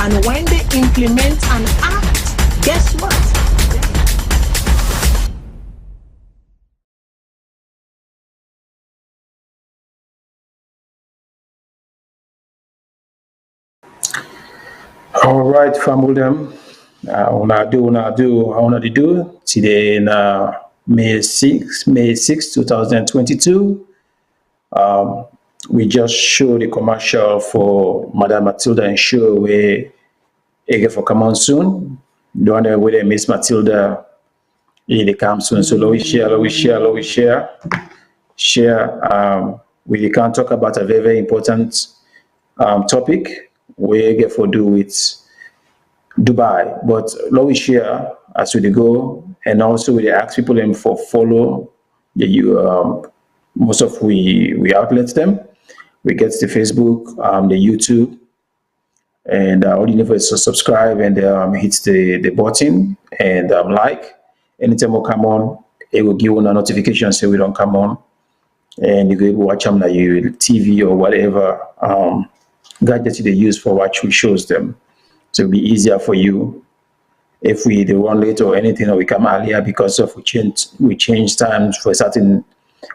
And when they implement and act, guess what? All right, family. I want to do today in May 6, 2022. We just showed the commercial for Madame Matilda and show where again for come on soon. The one where they Miss Matilda they come soon. So share. We can talk about a very, very important topic we get for do with Dubai. But we share as we go, and also we ask people them for follow the you most of we outlets them. We get the Facebook, the YouTube, and all you need for is to subscribe and hit the button and like. Anytime we come on, it will give you a notification say we don't come on, and you can watch them like you TV or whatever gadgets they use for watch we shows them. So it'll be easier for you if they run late or anything, or we come earlier because of we change times for a certain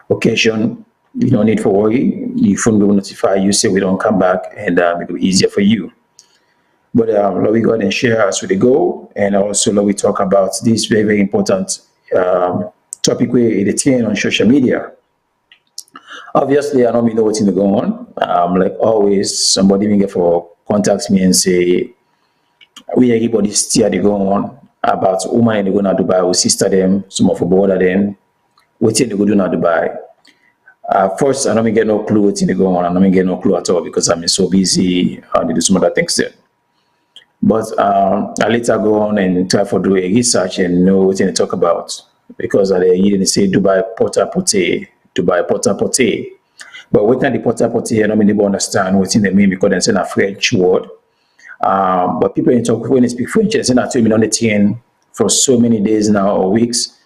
occasion. You don't need to worry. Your phone will notify you say we don't come back, and it will be easier for you. But let we go ahead and share as we go, and also let we talk about this very, very important topic where it is on social media. Obviously, I don't know what's going on. Like always, somebody may get for contacts me and say, we everybody still they go on about woman they go to Dubai, we sister them, some of the border them, what they go do na Dubai. First, I don't get no clue what they go on. I don't get no clue at all because I'm so busy and do some other things then. But I later go on and try for do a research and know what they talk about because they didn't say Dubai Porta Potty, Dubai Porta Potty. But what the Porta Potty, I don't really understand what they mean because it's a French word. But people in talk when they speak French, they say that to me on the TN for so many days now or weeks.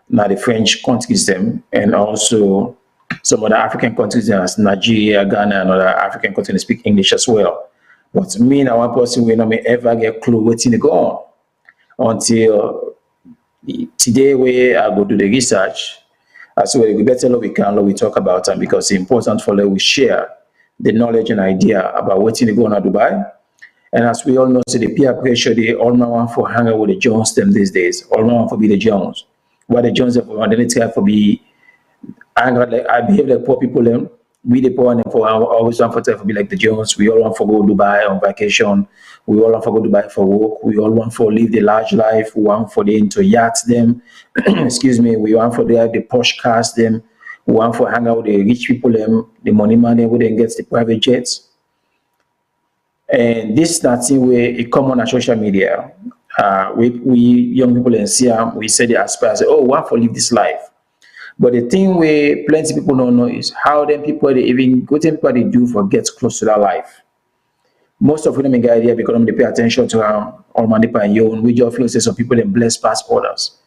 Now the French countries them, and also some other African countries as Nigeria, Ghana, and other African countries speak English as well. But me and one person will not ever get clue what's in the go on until today where I go do the research. So we better we can we talk about them because it's important for we share the knowledge and idea about what's in the go on Dubai. And as we all know, so the peer pressure, they all now want for hang out with the Jones them these days. All now want for be the Jones. What the Jones have for they try for be angry like I behave like poor people them. We the poor and for always want for be like the Jones. We all want for go Dubai on vacation. We all want for go Dubai for work. We all want for live the large life. We want for the into yachts them. Excuse me. We want for the posh cars them. We want for hang out with the rich people them. The money man them who then gets the private jets. And this is nothing where it common on social media. We young people in Siam, we say they aspire, say, oh, want to live this life. But the thing where plenty of people don't know is how them people they even what people they do for get close to that life. Most of them get idea because they pay attention to all money and you we just feel say some people them bless past borders.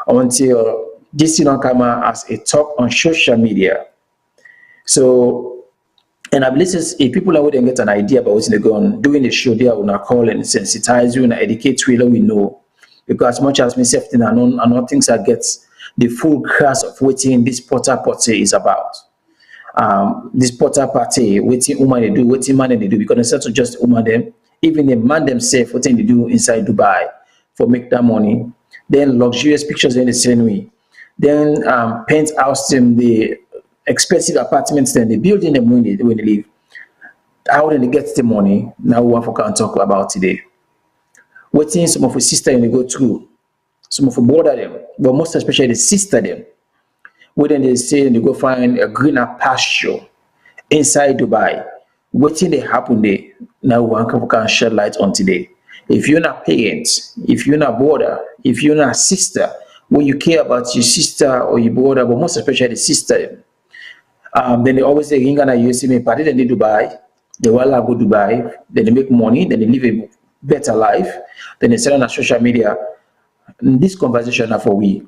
Until this thing don't come out as a talk on social media. So and I believe if people are wouldn't get an idea about what's going on, doing the show there, will not call and sensitize you and educate you, we know. Because as much as myself, I know things I get the full grasp of what this Porta Potty is about. This Porta Potty, what woman they do, what man they do, because it's not just woman them, even the man themselves, what they do inside Dubai for make that money. Then luxurious pictures in the same way. Then penthouse them, the expensive apartments, then they build in them when they live. How then they get the money? Now we want to talk about today. What things some of the sister they go through, some of the border them, but most especially the sister them. Where then they say they go find a greener pasture inside Dubai. What thing they happen there? Now we want to shed light on today. If you're not parents, if you're not border, if you're not sister, when you care about your sister or your brother, but most especially the sister. Then they always say, you see me party, then they Dubai, they will go Dubai, then they make money, then they live a better life, then they sell on social media. This conversation are for we.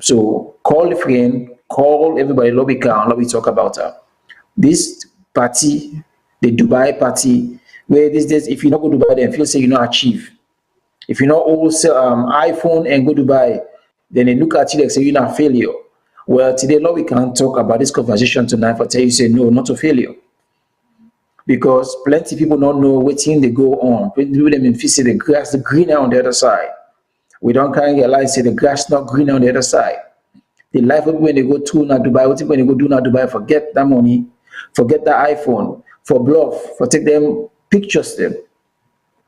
So call a friend, call everybody, lobby can, lobby talk about her. This party, the Dubai party, Where these days, if you not go to Dubai, then feel say you not achieve. If you not also iPhone and go to Dubai, then they look at you and say you're not failure. Well, today, Lord, we can talk about this conversation tonight for tell you say no, not a failure. Because plenty of people don't know what thing they go on. People them in see the grass the greener on the other side. We don't kind of realize say the grass not greener on the other side. The life of when they go to now Dubai, what if when they go do now Dubai, forget that money, forget that iPhone, for bluff, for take them pictures them.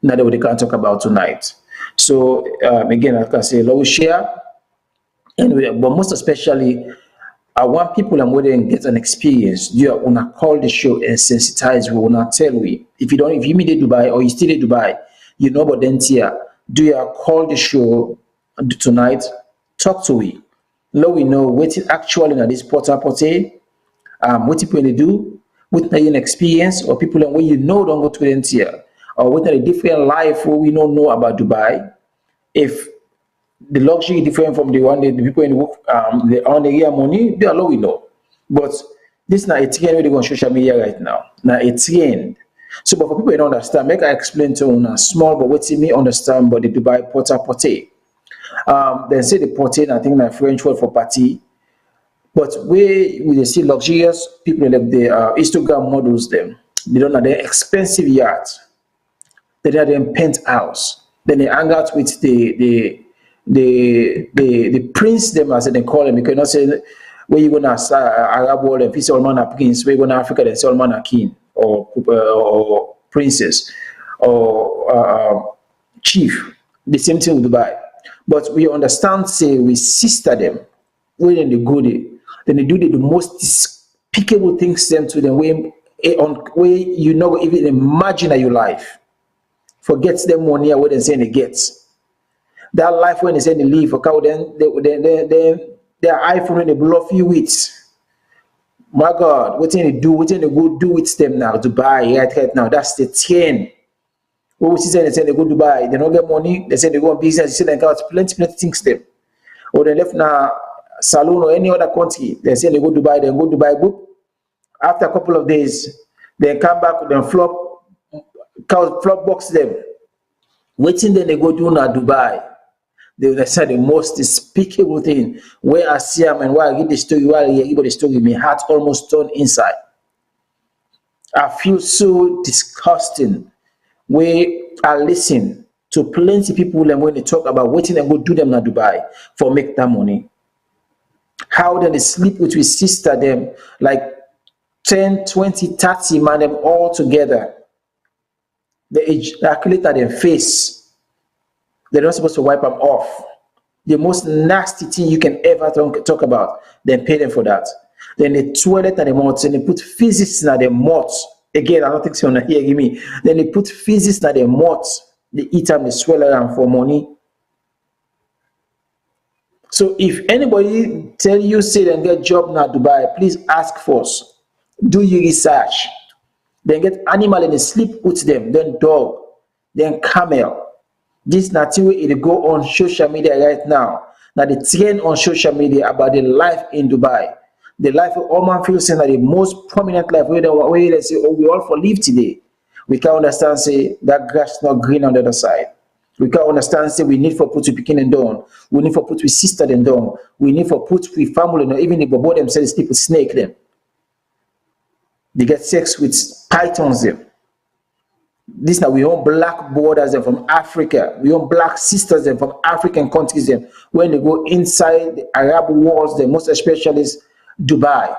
Now that we can't talk about tonight. So again, like I say, Lord, we share, and but most especially, I want people and whether get an experience. You wanna call the show and sensitize. We wanna tell we if you meet in Dubai or you still in Dubai, you know about then here. Do you call the show tonight? Talk to we. Let we know what is actually in this Porta Potty. What people they do, what an experience or people and where you know don't go to them here, or what a different life where we don't know about Dubai. If the luxury is different from the one that the people in the work, they earn the year money, they are low we know. But this is not a trend where they go on social media right now. Now a trend. So, but for people who don't understand, make I explain to you small, but what you may understand about the Dubai Porta Potty. They say the potty, I think my French word for party. But where we see luxurious people like the Instagram models them, they don't have their expensive yacht, they have their penthouse. Then they hang out with the prince them as they call them. You cannot say where you gonna Arab world and say all man are prince, where you gonna Africa then say all man are king or princess or chief. The same thing with Dubai. But we understand say we sister them when they go there, then they do the most despicable things them to them way you not even imagine that your life. Forgets them money what they say they get. That life when they say they leave for cow, then their iPhone when they bluff you with. My God, what they do, what they go do with them now to buy right now. That's the 10. What we see they say they go to buy, they don't get money, they say they go on business, they say they got plenty things them. Or they left now Salone or any other country, they say they go to buy, then go to buy book. After a couple of days, they come back, then flop box them. Waiting then they go do now Dubai. They say the most despicable thing. Where I see them and why I get the story, why I hear the story, my heart almost turned inside. I feel so disgusting. We are listening to plenty of people and when they talk about waiting and go do them now Dubai for make that money. How then they sleep with his sister them like 10, 20, 30 man them all together. They ejaculate at their face. They're not supposed to wipe them off. The most nasty thing you can ever talk about, then pay them for that. Then they toilet at the mouth and they put physics in their mouth. Again, I don't think so. Hear me. Then they put physics in their mouth. They eat them, they swallow them for money. So if anybody tell you say then get job now Dubai, please ask first. Do your research. Then get animal and they sleep with them. Then dog. Then camel. This nothing way it go on social media right now. Now the trend on social media about the life in Dubai. The life of all man feels saying that the most prominent life where they say, oh, we all for live today. We can understand say that grass not green on the other side. We can understand say we need for put to picking and down. We need for put with sister and down. We need for put with family and even if both themselves sleep with snake them. They get sex with pythons them. This now we own black borders them from Africa. We own black sisters them from African countries them. When they go inside the Arab walls, them most especially is Dubai.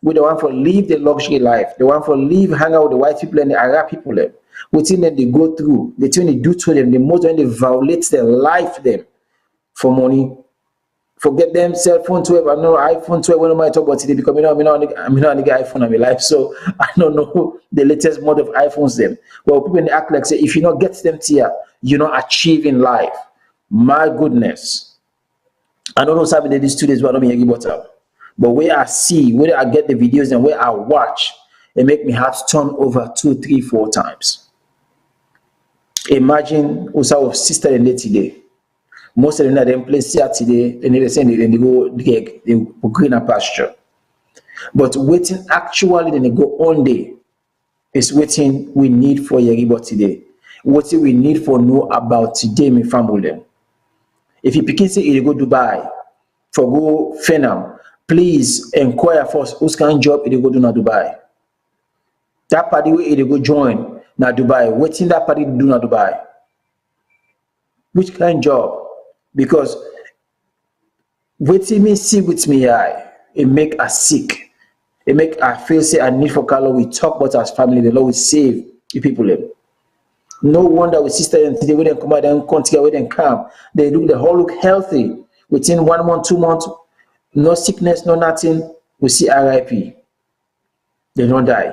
We the one for live the luxury life. The one for live hang out with the white people and the Arab people them. Within them they go through, the thing they do to them, the most when they violate their life them for money. Forget them cell phone 12, I know iPhone 12 when I talk about today because I'm not get iPhone in my life, so I don't know the latest model of iPhones them. Well, people in the act like say if you not get them here, you're not achieving life. My goodness. I don't know what's happening these 2 days, but I don't mean about up. But where I see, where I get the videos and where I watch, it make me heart turn over 2, 3, 4 times. Imagine also sister and lady today. Most of them that them place here today, and they say they go greener pasture. But waiting actually then they go on day. is waiting we need for Yeribo today. What we need for know about today, my family. If you begin say you go Dubai, for go Fenam, please inquire first who's kind of job you go do na Dubai. That party where you go join na Dubai. Waiting that party do na Dubai. Which kind of job? Because waiting me see with me eye, it make us sick. It make I feel say I need for color. We talk about as family, the Lord will save the people. No wonder we sister and today when they come out and come together, when they come, they whole look healthy. Within 1 month, 2 months, no sickness, no nothing. We see RIP. They don't die.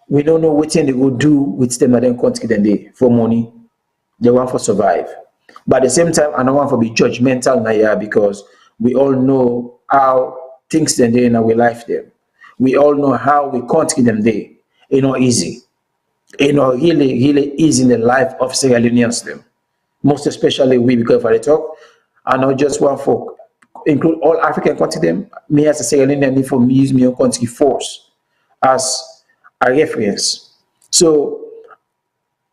We don't know what thing they go do with them and then come together day for money. They want for survive. But at the same time, I don't want to be judgmental now here because we all know how things then they in our life them. We all know how we can't get them there. It's not easy. It's not really easy in the life of Sierra Leoneans them. Most especially we, because if I talk, I not just one for include all African country them. Me as a Sierra Leonean need for me use my own country force as a reference. So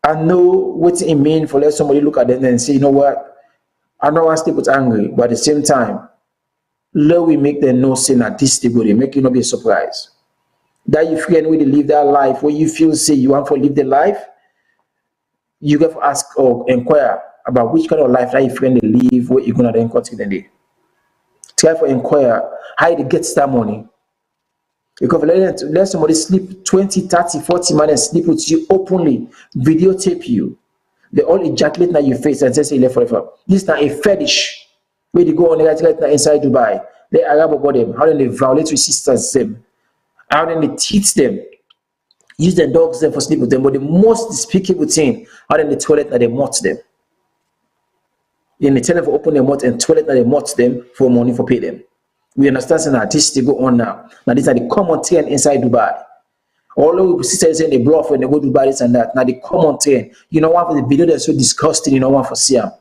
I know what it means for let somebody look at them and say, you know what, I know I still put angry, but at the same time, let we make them know say that this they go, they make you not be surprised. That you friend way to live that life where you feel say you want to live the life, you got to ask or inquire about which kind of life that you friend they live, what you're gonna then continue then. Try to inquire how you get that money. Because let somebody sleep 20, 30, 40 minutes, sleep with you openly, videotape you. They all ejaculate in your face and say you left forever. This is not a fetish. Where they go on the inside Dubai. They Arab about them. How then they violate your sisters them. How then they teach them. Use their dogs them for sleep with them. But the most despicable thing, how then the toilet that they mot them. Then they tell them to open their mouth and toilet that they mot them for money for pay them. We understand that this they go on now. Now these are the common trend inside Dubai. Although sisters saying they bluff when they go to Dubai this and that. Now the common trend. You know one for the video that's so disgusting, you know one for see them.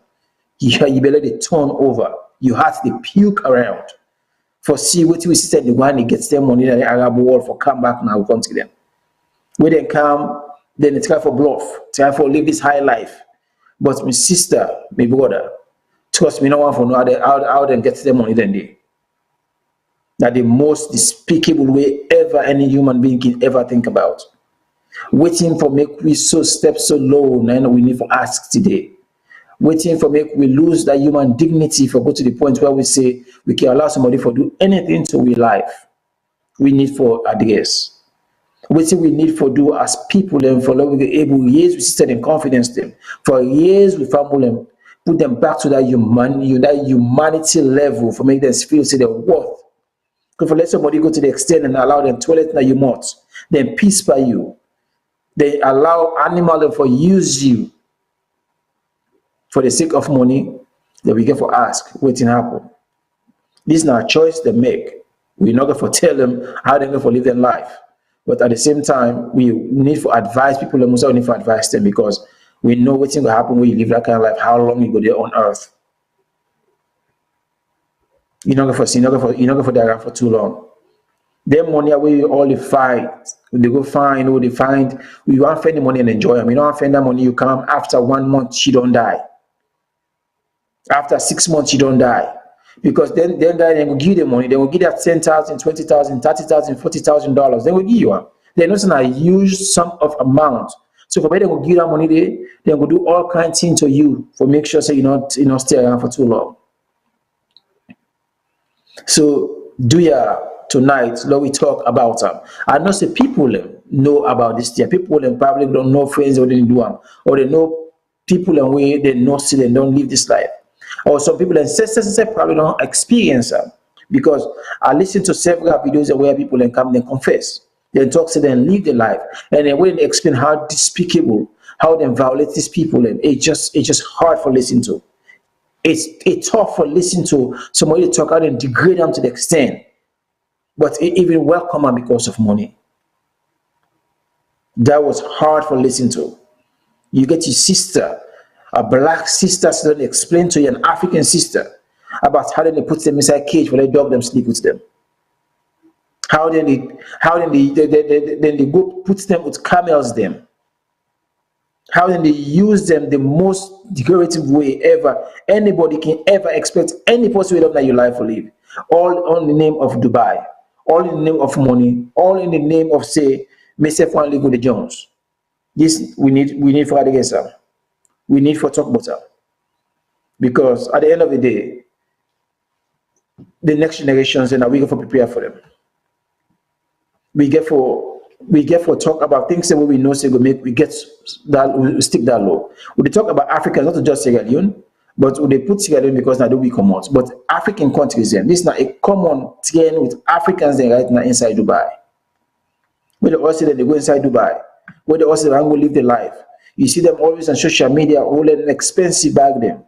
You better they turn over. You have to puke around. For see what we sister the one that gets them money in the Arab world for come back now, we come to them. When they come, then they try for bluff, try for live this high life. But my sister, my brother, trust me, no one for know how they get them money then they. That the most despicable way ever any human being can ever think about. Waiting for make we so step so low, now we need to ask today. Waiting for make we lose that human dignity for go to the point where we say we can allow somebody for do anything to we life. We need for address. Waiting we need for do as people and for we be able years we sit in confidence them. For years we family them, put them back to that humanity level for make them feel say they're worth. Because for let somebody go to the extent and allow them toilet that you mouth, then peace by you. They allow animal for use you for the sake of money that we get for ask waiting happen. This is not a choice they make. We're not going to tell them how they're going to live their life. But at the same time, we need to advise people and we need to advise them because we know what's going to happen when you live that kind of life, how long you go there on earth. You're not going to die around for too long. Them money away all they find. They go find, they find. We want to spend the money and enjoy them. You don't spend that money, you come after 1 month, she don't die. After 6 months, you don't die. Because then they will give you the money. They will give you $10,000, $20,000, $30,000, $40,000. They will give you one. They're not a huge sum of amount. So for me, they will give that money, they will do all kinds of things to you for make sure so you not stay around for too long. So do ya tonight, Lord, we talk about them. I know say people know about this thing. People probably don't know friends or they do them, or they know people and way they know still and don't live this life. Or some people and say probably don't experience them because I listen to several videos where people and come and confess. They talk to them, live their life, and then when they explain how despicable, how they violate these people, and it's just hard for listening to. It's tough for listening to somebody talk out and degrade them to the extent, but it even welcome them because of money. That was hard for listening to. You get your sister, a black sister, so they explain to you an African sister about how they put them inside a cage where they dog them sleep with them. How then they go put them with camels them. How then they use them the most decorative way ever anybody can ever expect any possible that your life will live. All on the name of Dubai, all in the name of money, all in the name of say, myself one live with the Jones. This we need for against them. We need for talk about them. Because at the end of the day, the next generations and we go for prepare for them. We get for talk about things that we know say go make we get that we stick that low. We talk about Africans, not just Sierra Leone, but they put Sierra Leone because now do we come out. But African countries then, this is not a common thing with Africans then right now inside Dubai. When they all say that they go inside Dubai, when they all say they go live their life. You see them always on social media holding an expensive bag them.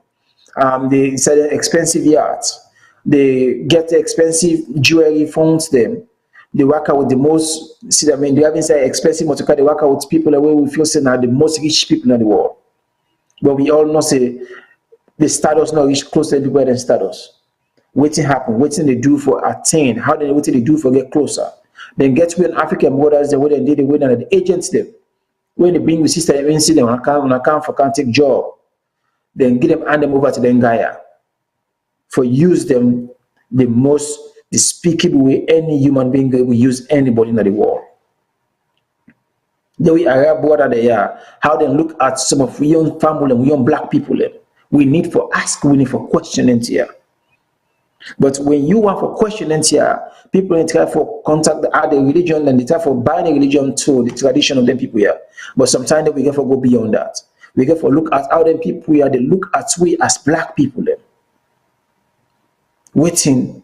They sell expensive yachts. They get the expensive jewelry phones them. They work out with the most, see, I mean, they have inside expensive motor car. They work out with people the way we feel say now the most rich people in the world. But we all know say the status not reach close to everywhere than status. Waiting happen, waiting they do for attain, how they waiting they do for get closer. Then get when African borders the way they did the way that the agents them. When they bring the sister and see them when I come for can't take job, then get them hand them over to the Ngaya for use them the most despicable way any human being will use anybody in the world. The way Arab border they are, how they look at some of young family and young black people. We need for ask, we need for questioning here. But when you want for questioning here, people try for contact the other religion and they try for buying a religion to the tradition of them people here. But sometimes we get for go beyond that. We get for look at how them people here, they look at we as black people them. Waiting.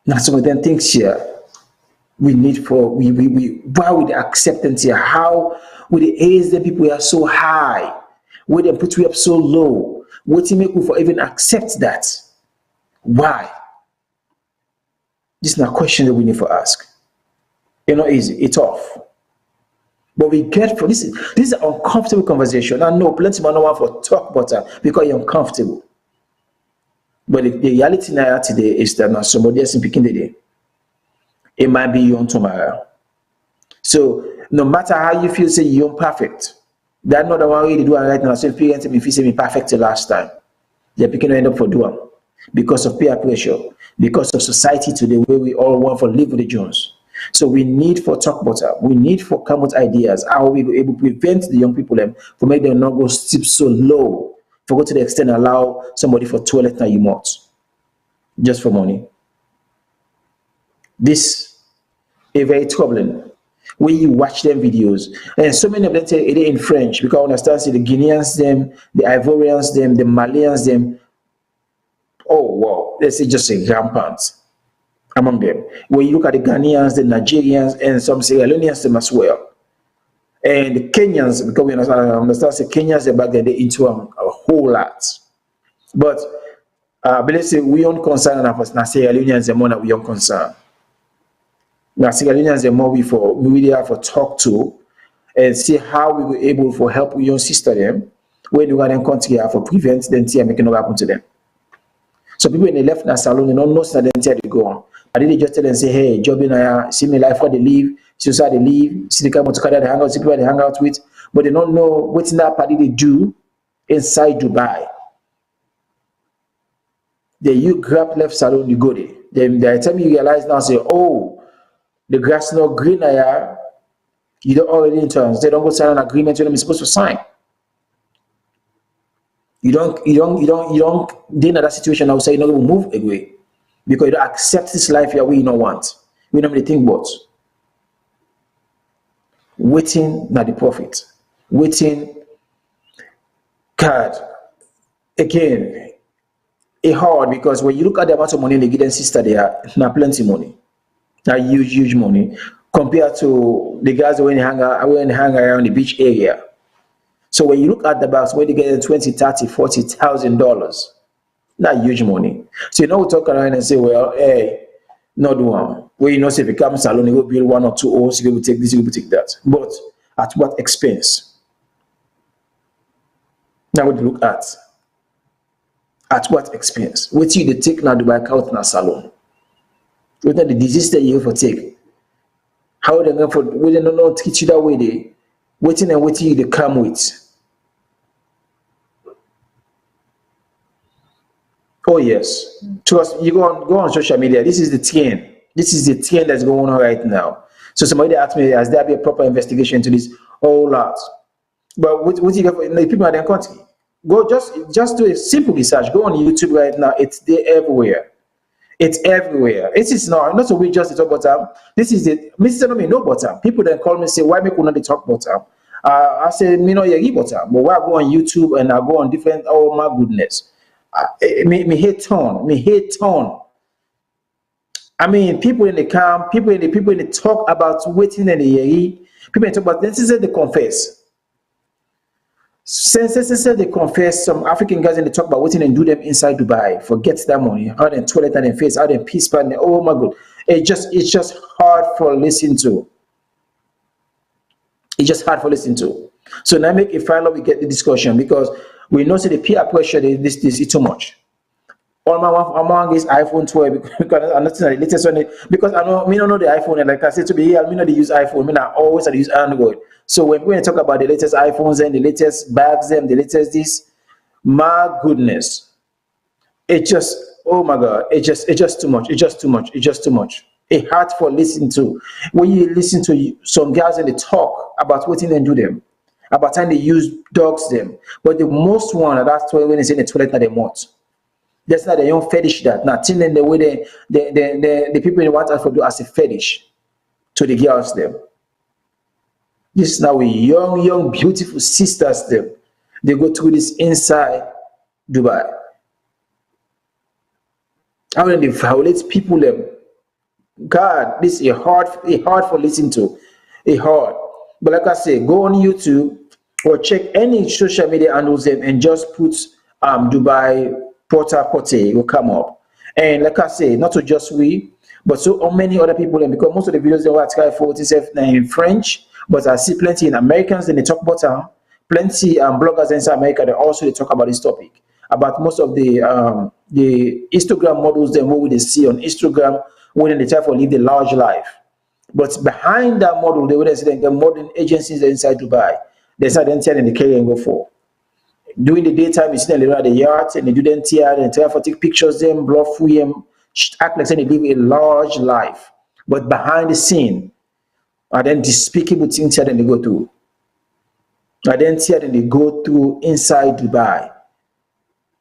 Now some of them things here we need for we why with the acceptance here, how with the age that people are so high, where they put we up so low, what to make we for even accept that? Why? This is not a question that we need for ask. It's not easy, it's tough. But we get for this is an uncomfortable conversation. I know plenty of people don't want for talk about that because you're uncomfortable. But the reality now today is that now somebody else in picking the day. It might be your own tomorrow. So no matter how you feel, say you're perfect. That's not the one way to do it right now. So parents if you say me perfect the last time, they're picking to end up for doing because of peer pressure, because of society today where we all want for live with the Jones. So we need for talk about that. We need for come with ideas how we be able to prevent the young people them for make them not go steep so low, for go to the extent allow somebody for toilet now you mouth just for money. This is very troubling. When you watch them videos, and so many of them say it in French because I understand see the Guineans them, the Ivorians them, the Malians them. Oh wow, let's say just a rampant among them. When you look at the Ghanaians, the Nigerians, and some Sierra Leoneans them as well, and the Kenyans because we understand the Kenyans are back then they into a whole lot, but let's say we don't concern enough as Sierra Leoneans the more that we don't concern. Now, Sierra Leoneans the more we really have to talk to and see how we were able to help your sister them when you got them country for prevent them to make it not happen to them. So people when they left na Salone, they don't know that they go on. I didn't just tell them say, hey, job in here, see me life where they live, see how they live, see the kind of they hang out, see people they hang out with, but they don't know what in that party they do inside Dubai. Then you grab left Salone, you go there. Then by the time you realize now, say, oh, the grass not green here, you don't already in terms. They don't go sign an agreement with them. You're supposed to sign. You don't deal in that situation now say you're not going to move away because you don't accept this life here we you don't want. We don't really think about waiting not the profit. Waiting God again it's hard because when you look at the amount of money they give them sister there, not plenty money. Not huge money compared to the guys when they hang around the beach area. So when you look at the box where they get $20, $30, $40,000, not huge money. So you know we talk around and say, well, hey, not do one. Well, you know, say if you come Salone, you go build one or two homes, you go take this, you go take that. But at what expense? Now what you look at? At what expense? What you they take now to buy out in a Salone? What are the disease that you for take? How they going for we don't know teach you that way they waiting and waiting you they come with. Oh yes. Trust you go on social media. This is the trend. This is the trend that's going on right now. So somebody asked me, has there been a proper investigation into this whole lot? But what you get for the people in their country? Go just do a simple research. Go on YouTube right now. It's there everywhere. It's everywhere. It is not so we just talk about this is it. Mr. No me no bottom. People then call me and say why me could not talk bottom. I say me no yeah bottom. But why I go on YouTube and I go on different oh my goodness. Me hate tone. Me hate tone. I mean, people in the camp, people in the talk about waiting in the year. People in talk about this is they confess. Since they confess, some African guys in the talk about waiting and do them inside Dubai, forget that money, how them toilet and them face, how them peace partner. Oh my god, it's just hard for listening to. It's just hard for listening to. So now make a final we get the discussion because we know the peer pressure this is too much. All my among is iPhone 12 because I'm not the latest one because I know me don't know the iPhone and like I said to be here, I not use iPhone, me I always use Android. So when we talk about the latest iPhones and the latest bags and the latest this, my goodness, it just oh my god, it's just too much. It's just too much. It's just too much. It's hard for listening to when you listen to some guys and they talk about what they do them, about time they use dogs them, but the most one that's why when they say the toilet that they want. That's not the young fetish that nothing in the way the people in want us to do as a fetish to the girls them. This is now we young, beautiful sisters them. They go through this inside Dubai. How when they violate people them. God, this is a hard for listening to. A hard. But like I say, go on YouTube or check any social media handles them and just put Dubai Porta Potty will come up. And like I say, not to just we, but so many other people, and because most of the videos they watch for in French, but I see plenty in Americans and they talk about plenty bloggers in South America that also they talk about this topic. About most of the Instagram models then what we see on Instagram when they try to live the large life. But behind that model, they would say the modern agencies inside Dubai. There's not then telling the carry and go for. During the daytime, you see them around the yard and they do them tear and try to take pictures them, bluff with them, act like they live a large life. But behind the scene, are then despicable things that they go through. Are then tear that they go through inside Dubai.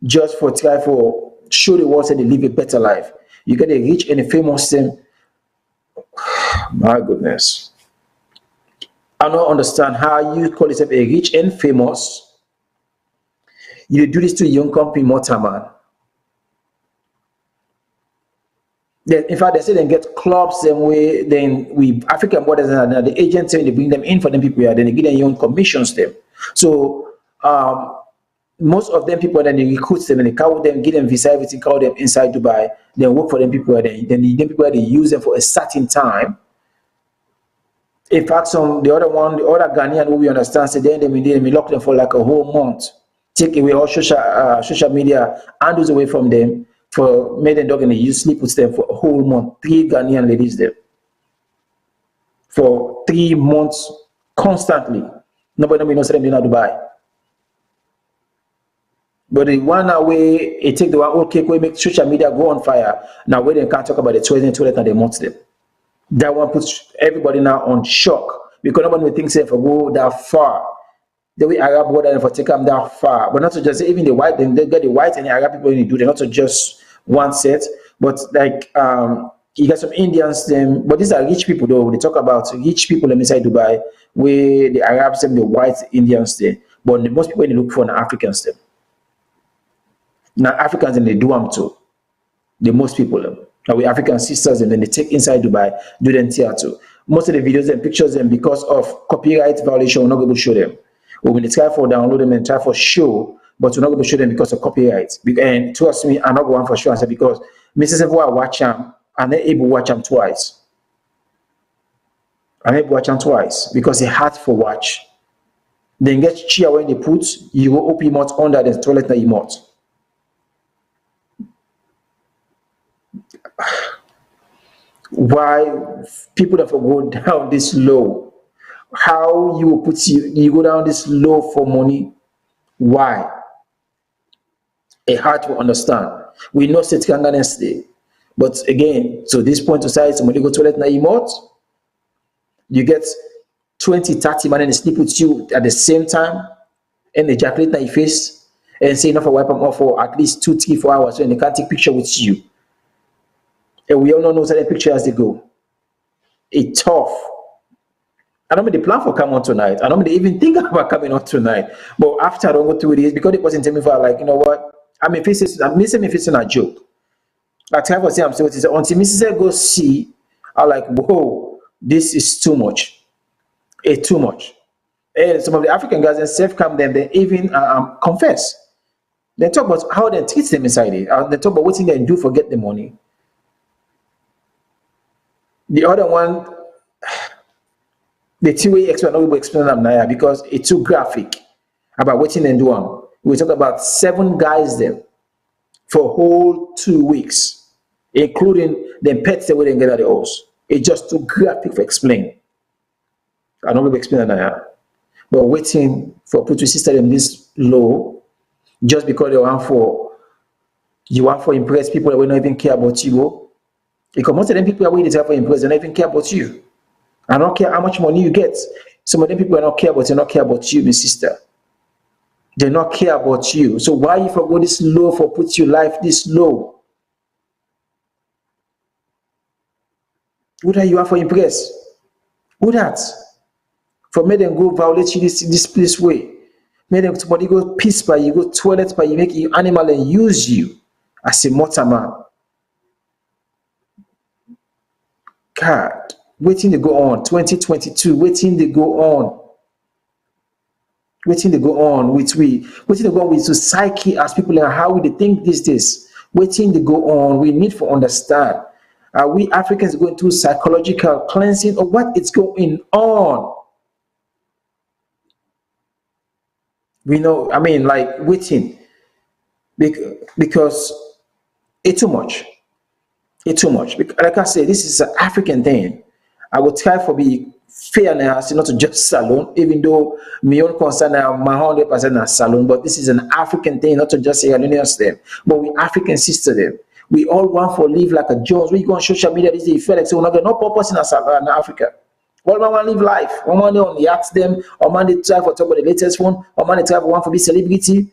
Just for try for show the world that they live a better life. You get a rich and a famous them. My goodness. I don't understand how you call yourself a rich and famous. You do this to a young company more time, man. In fact, they say they get clubs same way. Then we African borders and the agents they bring them in for them people here. Then they give them young commissions them. So most of them people then they recruit them and they call them, give them visa, everything, call them inside Dubai. Then work for them people here. Then the people they use them for a certain time. In fact, the other Ghanaian who we understand, say then they lock them for like a whole month. Take away all social media handles away from them for made and dog and they use sleep with them for a whole month. 3 Ghanaian ladies there for 3 months constantly. Nobody knows them in Dubai. But the one away it take the one okay we make social media go on fire. Now where they can't talk about the toilet and they months them. That one puts everybody now on shock because nobody thinks they for go that far. The way Arab border for take them that far, but not to just even the white, then they get the white and the Arab people in do. They're not to just one set, but like you got some Indians them, but these are rich people though. They talk about rich people inside Dubai, where the Arabs and the white Indians there, but the most people they look for the Africans them. Now Africans and they do them too. The most people them. Now we African sisters and then they take inside Dubai, do them theater. Most of the videos and pictures them because of copyright violation, we're not going to show them. We will try for download them and try for show, but we're not going to show them because of copyright. And trust me, I'm not going for sure. I said because Mrs. Evo watch them, I'm not able to watch them twice. I'm able to watch them twice because it's hard for watch. Then get chair when they put, you go open your mouth under the toilet that you mouth. Why people that go down this low? How you will put you go down this low for money? Why? A heart will understand. We know set kangan stay. But again, to this point to say somebody go toilet na emote, you get 20, 30 man and sleep with you at the same time and ejaculate na your face and say enough for wipe them off for at least 2, 3, 4 hours so they can't take picture with you. And we all know that picture as they go. It's tough. I don't mean the plan for come on tonight. I don't mean they even think about coming on tonight. But after I don't go through this, because it wasn't telling me for like, you know what? I'm missing me facing a joke. I try to say I'm saying until Mrs. go see, I'm like, whoa, this is too much. It's too much. And some of the African guys and self-cam them, they even confess. They talk about how they treat them inside it. They talk about what thing they do for get the money. The other one, the two-way explain, I will explain them now because it's too graphic about what thing they do. We talk about 7 guys there for whole 2 weeks, including the pets that we didn't get at the house. It's just too graphic for explain. I don't will explain that now. But waiting for put your sister in this low just because you want for impress people that will not even care about you. Because most of them people are waiting to impress, they don't even care about you. I don't care how much money you get. Some of them people are not care about you, not care about you, my sister. They not care about you. So why you for go this low for put your life this low? Who that you want for impress? Who that? For make them go violate you this way. Make them somebody go piss by you, go toilet by you, make you animal and use you as a mortar man. God, waiting to go on. 2022, waiting to go on. Waiting to go on with waiting to go on with society as people and how we think this. Waiting to go on. We need to understand. Are we Africans going through psychological cleansing or what is going on? We know, I mean, like waiting because it's too much. It's too much. Like I said, this is an African thing. I will try for be fair now, not to just Salone, even though my own concern now, my 100% is Salone, but this is an African thing, not to just say Iranians them, but we African sister them. We all want for live like a Jones. We go on social media this day, you feel like so we're not getting no purpose in Africa. All man want to live life. One man they only ask them, or man they try for talk about the latest one, or man they try for one for be celebrity.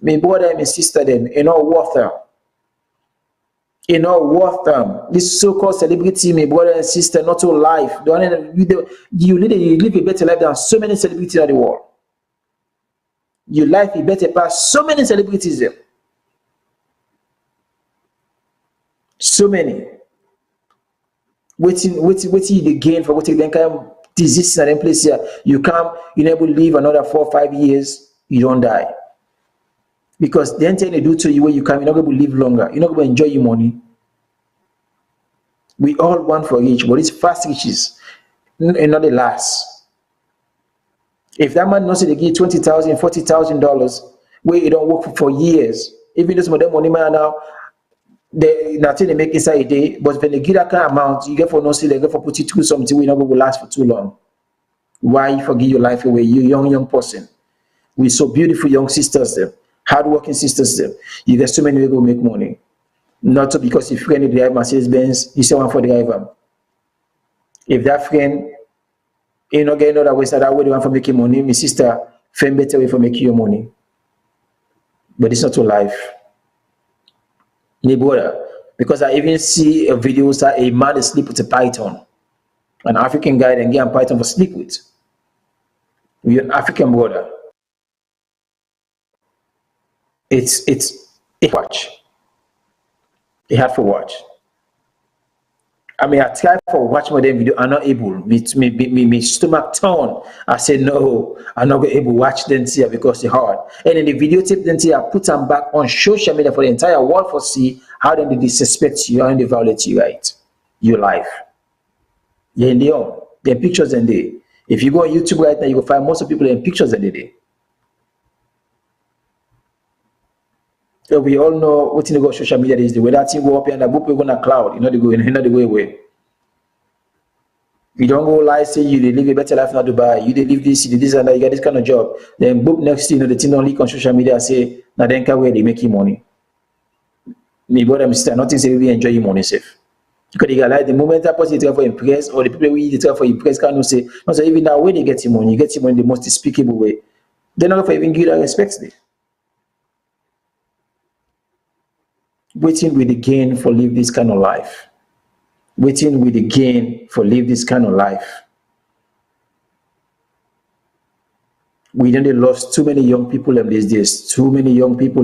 My brother and my sister them, you know, worth them. You know, worth them. This so-called celebrity, my brother and sister, not all life. You live a better life than so many celebrities in the world. Your life is better past so many celebrities there. So many. Waiting you gain for what you then kind of disease in that place here. You come, you never live another 4 or 5 years, you don't die. Because the thing they do to you when you come, you're not going to live longer. You're not going to enjoy your money. We all want for rich, but it's fast riches, and not the last. If that man knows they give $20,000, $40,000, where you don't work for years, even though some of them money man now, nothing they make inside a day, but when they give that kind of amount, you get for no see, they get for put it through something we're not going to last for too long. Why you forgive your life away? You young person. We so beautiful young sisters there, hardworking sisters there. You get so many people make money. Not so because if friend drive Mercedes Benz, you say one for driver. If that friend you know get another way, so that way they want for making money, my sister find better way for making your money. But it's not to life. My brother, because I even see a video that a man is sleep with a python. An African guy then get a python for sleep with. You're an African brother. It's a watch. You have to watch. I mean, I tried for watch my damn video. I'm not able. Me stomach turn. I said no. I'm not able to watch them here because it's hard. And in the videotape them here, I put them back on social media for the entire world for see how they disrespect you and they violate you, right? Your life. Yeah, in Leone. There are pictures in there. If you go on YouTube right now, you will find most of the people in pictures in there. So we all know what in the go social media is the way that thing go up here and the book we go on a cloud. You know they go away. You don't go lie, say you they live a better life in Dubai, you they live this, you do this and that, you get this kind of job. Then book next thing, you know, the thing don't leak on social media say, now then where they make you money. Me brother, Mr. Nothing say we enjoy your money safe. Because they like the moment that person try for impress or the people we try for impress cannot say, no, so even that way they get your money, you get your money in the most despicable way. They're not for even give that respect there. Waiting with the gain for live this kind of life. Waiting with the gain for live this kind of life. We done lost too many young people these days, too many young people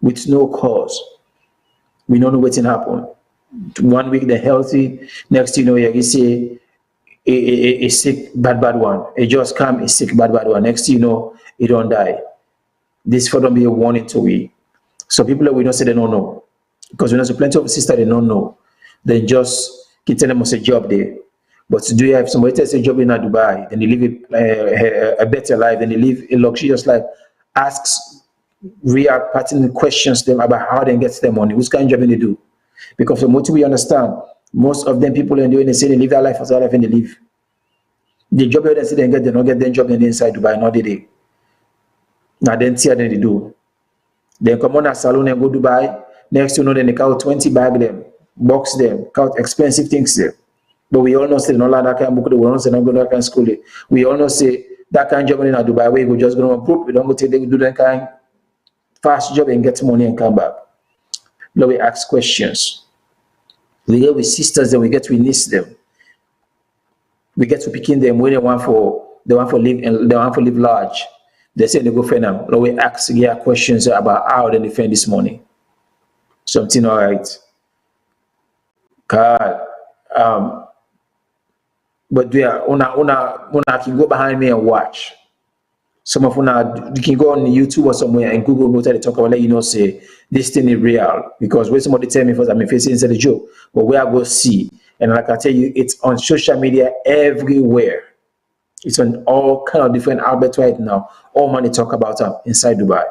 with no cause. We don't know what's happen. 1 week they're healthy, next you know you say a sick bad one. It just come a sick bad one. Next you know it don't die. This for them be a warning to we. So people that we don't say they don't know. Because we know so plenty of sisters they don't know. They just can tell them a job there. But do you have somebody tells a job in Dubai, then they live a better life, then they live a luxurious life, asks real pertinent questions to them about how they get their money, which kind of job they do. Because from what we understand, most of them people are doing they say they live their life as their life and they live. The job they say they get, they don't get their job in the inside Dubai, not they do. Now then see how they do. Then come on a Salone and go Dubai. Next you know then they count 20 bag them, box them, count expensive things there. But we all know say no that kind of book, we all know say not go that kind of school. We all know say that kind of job in Dubai where you go just go to group, we don't go take they do that kind of fast job and get money and come back. Now we ask questions. We get with sisters, then we get to niece them. We get to picking them when they want for live and they want for live large. They say they go for them. Now we ask questions about how they defend this money. Something all right. God, but we are una can go behind me and watch. Some of you can go on YouTube or somewhere and Google what they talk about, let you know say this thing is real. Because when somebody tell me first, I'm facing inside the joke, but where I go see, and like I tell you, it's on social media everywhere. It's on all kind of different outlets right now. All money talk about inside Dubai.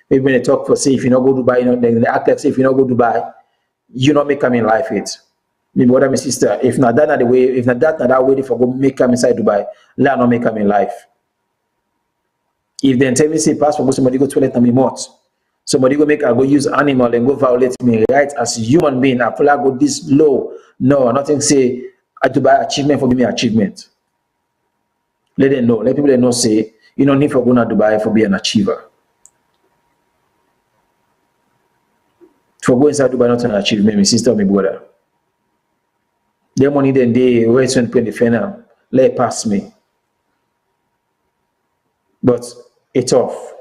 Maybe when they talk for say if you not go Dubai, you know, then they act like say if you not go Dubai, you not make come in life it. My brother, my sister, if not that not the way, if not that way, if I go make come inside Dubai, let not make come in life. If they tell me say passport, go somebody go toilet and me mouth. Somebody go make I go use animal and go violate me right as a human being. I feel I go this low. No, nothing say Dubai achievement for me achievement. Let them know. Let people know say you don't need for going to Dubai for be an achiever. For go inside Dubai not an achievement, my sister, my brother. Their money then they always when pay the fena, let it pass me. But it's off.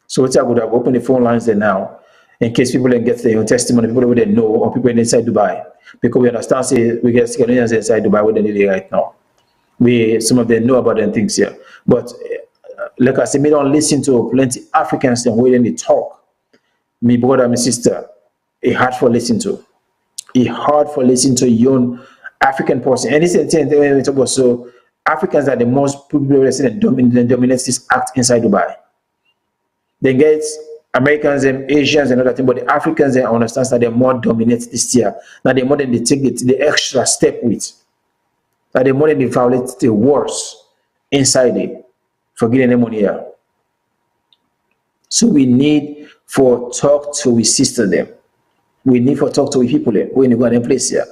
So what's I would have opened the phone lines there now in case people don't get their own testimony, people wouldn't know, or people inside Dubai. Because we understand say we get Ghanaians inside Dubai what they need right now. Some of them know about them things here. But like I said, me don't listen to plenty Africans and waiting they talk. Me brother, my sister, it's hard for listen to. It's hard for listening to a young African person. And this is the thing we talk about. So Africans are the most people that dominate this act inside Dubai. They get Americans and Asians and other things, but the Africans they understand that they're more dominant this year. Now they're more than they take the extra step with. That they're more than they violate the worse inside it for getting them money here. So we need for talk to we sister them. We need for talk to we people them when you go to place here.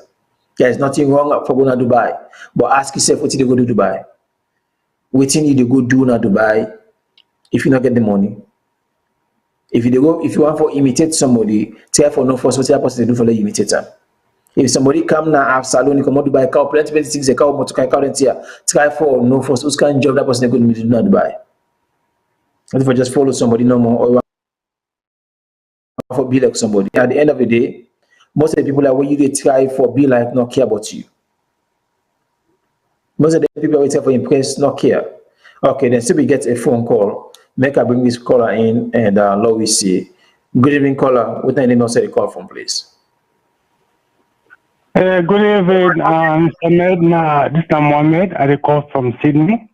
There is nothing wrong for going to Dubai. But ask yourself what you go to Dubai. What you need to go do in Dubai if you not get the money. If you want to imitate somebody, try for no force what you supposed to do for the imitator. If somebody come now have Salone, come out Dubai, cow plenty things they cow motor cow here. Try for no force. Who's kind of job that person going to do in Dubai? Not if I just follow somebody no more or for be like somebody. At the end of the day, most of the people that when you they try for be like not care about you. Most of the people wait for impress not care. Okay, then still we get a phone call. Make I bring this caller in and Lord we see. Good evening, caller. What name you say the call from, please? Good evening, Mr. Med. This is Mohammed. I call from Sydney.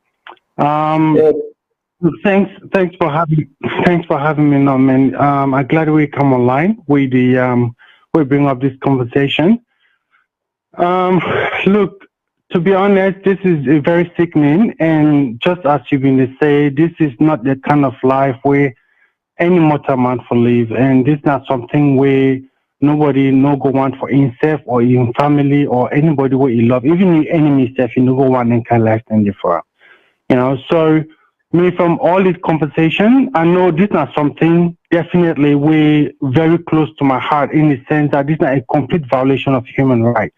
Thanks for having me, no, man. I'm glad we come online. We bring up this conversation. Look, To be honest, this is a very sickening, and just as you've been say, this is not the kind of life where any mortal man for live, and this is not something where nobody no go want for himself or in family or anybody where he love, even your enemy self, you no go want and can life stand for. So me from all this conversation, I know this is not something definitely way very close to my heart in the sense that this is not a complete violation of human rights.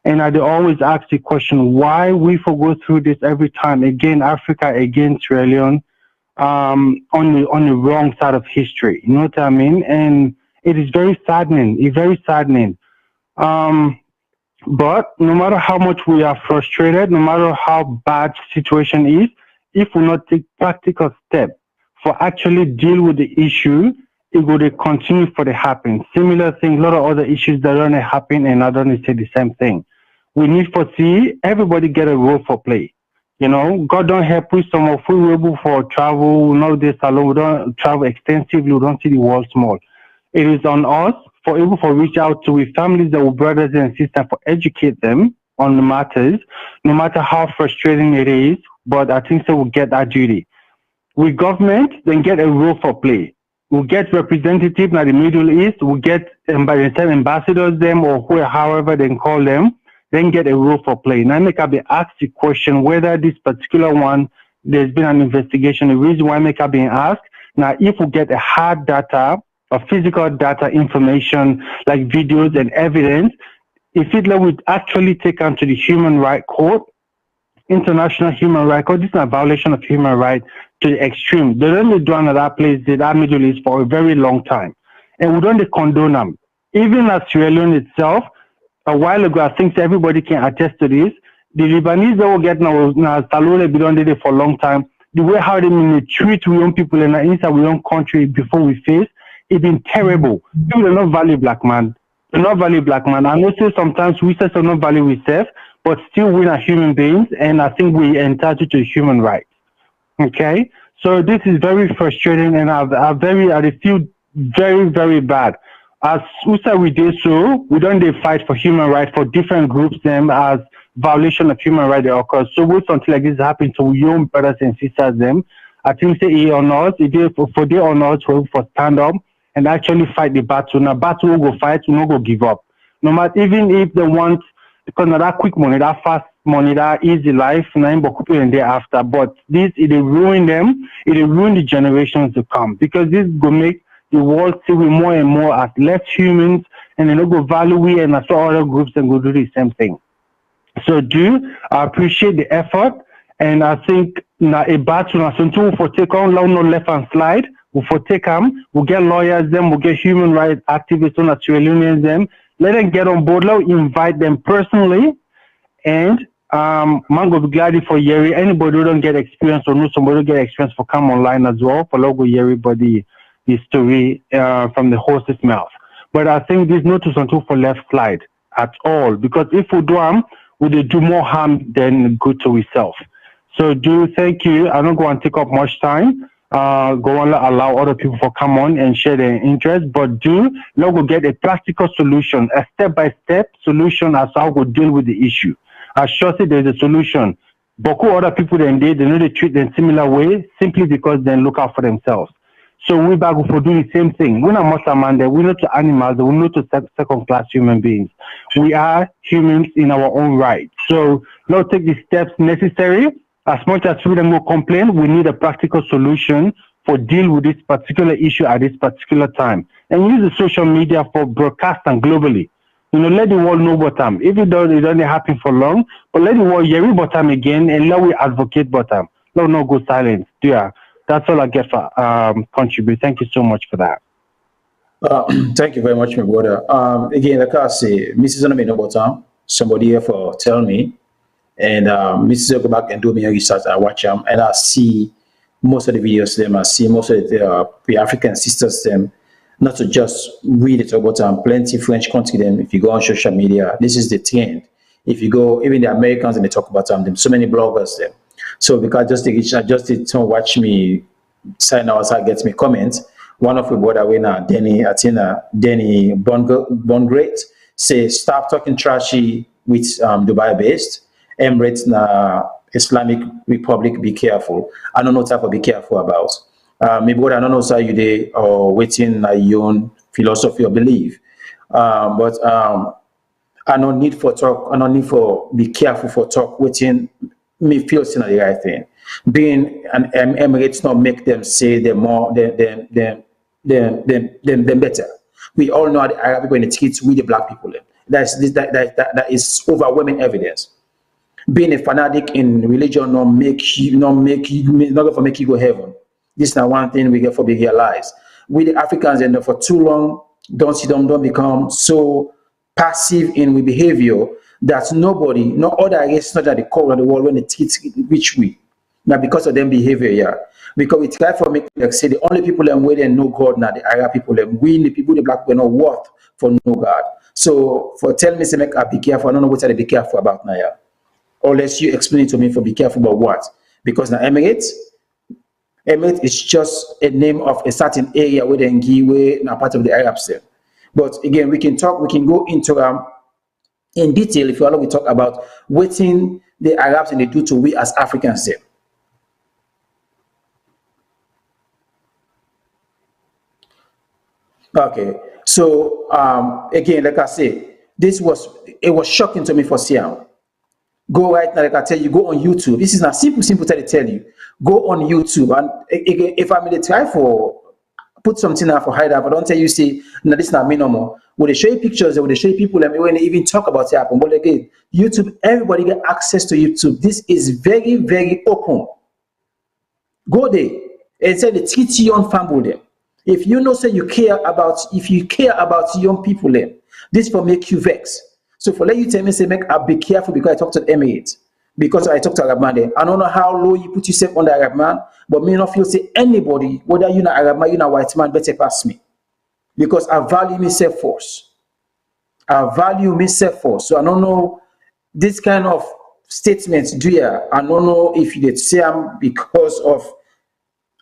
And I always ask the question, why we for go through this every time, again, Africa, again, Sierra Leone, on the wrong side of history. You know what I mean? And it is very saddening. It's very saddening. But no matter how much we are frustrated, no matter how bad situation is, if we not take practical steps for actually deal with the issue, it will continue for the happen. Similar thing, a lot of other issues that don't happen, and I don't say the same thing. We need to see everybody get a role for play. God don't help with some of we able for travel, we know this alone, we don't travel extensively, we don't see the world small. It is on us for able to reach out to with families that were brothers and sisters for educate them on the matters, no matter how frustrating it is, but I think so we'll get that duty. With government, then get a role for play. We'll get representatives in the Middle East, we'll get ambassadors them or however they call them, then get a role for play. Now make up be asked the question whether this particular one, there's been an investigation. The reason why make up being asked, now if we get a hard data or physical data information like videos and evidence, if it would actually take on to the human rights court, international human rights court, this is a violation of human rights to the extreme. They don't do another place, that Middle East for a very long time. And we don't condone them. Even as Sierra Leone itself, a while ago, I think everybody can attest to this. The Lebanese that will get now Salone, we don't did it for a long time. The way how they treat we own people in inside we own country before we face, it's been terrible. People do not value black man. They not value black man. I know sometimes we say so not value ourselves, but still we are human beings, and I think we are entitled to human rights. Okay, so this is very frustrating, and I feel very, very bad. As we did so, we don't fight for human rights for different groups them as violation of human rights occurs. So wait until like this happens to young brothers and sisters them. I think say it on us, it is for their on us for stand up and actually fight the battle. Now battle will go fight, we will not go give up. No matter even if they want, because now that quick money, that fast money, that easy life, and thereafter. But this it will ruin them, it will ruin the generations to come, because this will make the world see we more and more as less humans, and they don't go value we and I saw other groups and go do the same thing. So I appreciate the effort, and I think a battle now something for take on no left and slide, we'll take them, we'll get lawyers them, we'll get human rights activists on Australians them, let them get on board, let invite them personally, and man go be glad for Yeri. Anybody who don't get experience or know somebody who get experience for come online as well for logo Yeri body the story from the horse's mouth. But I think this notice on for left slide at all, because if we do harm, we do more harm than good to ourselves. So thank you. I don't go and take up much time. Go on allow other people to come on and share their interest, but now go get a practical solution, a step-by-step solution as how we deal with the issue. I sure say there's a solution. But other people they know they treat them similar way simply because they look out for themselves. So we back for doing the same thing. We're not monster man there. We're not to animals. We're not to second-class human beings. We are humans in our own right. So now take the steps necessary. As much as we don't go complain, we need a practical solution for deal with this particular issue at this particular time. And use the social media for broadcast and globally. Let the world know about them. If it doesn't happen for long, but let the world hear about them again, and let we advocate about them. Let no go silent. Yeah. That's all I get for contribute. Thank you so much for that. Thank you very much, my brother. Again, like I say, Mrs. Oname no bottom. Somebody here for tell me, and Mrs. go back and do me research. I watch them, and I see most of the videos them. I see most of the African sisters them. Not to just read it about them. Plenty French country them. If you go on social media, this is the trend. If you go, even the Americans and they talk about them. So many bloggers them. So because just did watch me sign out, I get me comments. One of the brother winner, Denny Bongreat, say stop talking trashy with Dubai based Emirates na Islamic Republic, be careful. I don't know what to be careful about. Maybe what I don't know, sir, you dey or waiting na your own philosophy or belief. But I no need for talk. I no need for be careful for talk. Waiting me feel saying the right thing. Being an Emirates not make them say them more them better. We all know the Arab people in the streets, we the black people. That is overwhelming evidence. Being a fanatic in religion not going to make you go heaven. This is not one thing we get for be realized. We the Africans and for too long don't become so passive in we behavior that nobody, no other race, not that the core of the world when the treat which we. Now because of them behavior, yeah. Because we try for make like say the only people that way they know God now the Arab people them we the people the black people not worth for no God. So for tell me say make I be careful, I don't know what I be careful about now, yeah. Unless you explain it to me for be careful about what. Because now Emirates is just a name of a certain area where they give now part of the Arab state. But again, we can go into in detail if you allow we talk about what the Arabs and they do to we as Africans there. Okay, so again, like I say, it was shocking to me for Siam. Go right now, like I tell you, go on YouTube. This is not simple to tell you. Go on YouTube, and again, if I'm going to try for put something out for hide up, I don't tell you say no, this is not me no more. When they show you pictures, when they show you people, and when they even talk about it happen. But again, YouTube, everybody get access to YouTube. This is very, very open. Go there and say the treat young family them. If you know say you care about young people them, this will make you vex. So for let you tell me say make I be careful because I talk to the Emirates. Because I talk to Arab man there. I don't know how low you put yourself on the Arab man, but me not feel say anybody, whether you're not Arab man, you're not white man, better pass me. Because I value myself first. I value myself first. So I don't know this kind of statements do you? I don't know if you did say them because of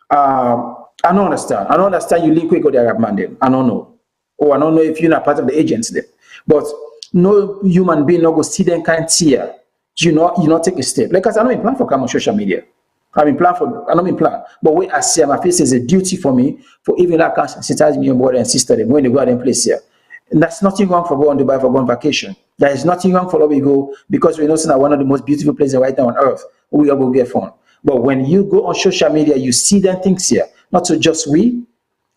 I don't understand. I don't understand you link with the Arab man then. I don't know. Or I don't know if you're not part of the agents then. But no human being not go see them kind of tear. You not take a step. Like I said, I don't even plan for come on social media. I don't even plan. But what I see, my face is a duty for me for even that can sensitize me, your brother and sister them when they go out and place here. And that's nothing wrong for going to Dubai for going on vacation. There is nothing wrong for where we go because we know it's one of the most beautiful places right now on earth. We are going to get fun. But when you go on social media, you see them things here. Not so just we.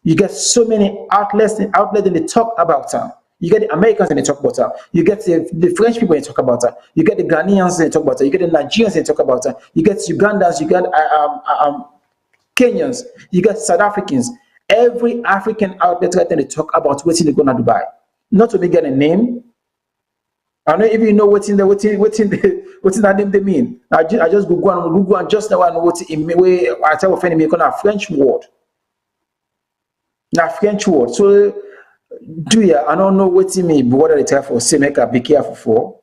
You get so many outlets and they talk about them. You get the Americans and they talk about her. You get the French people and they talk about her. You get the Ghanaians and they talk about her. You get the Nigerians and they talk about her. You get Ugandans. You get Kenyans. You get South Africans. Every African outlet right there they talk about what's in the going to Dubai. Not to be get a name. I don't even know what's in that name they mean. I just Google and just now I know what's in way. I tell friend me a French word. Now French word. So. I don't know what you mean, but what are they tell for say make I be careful for.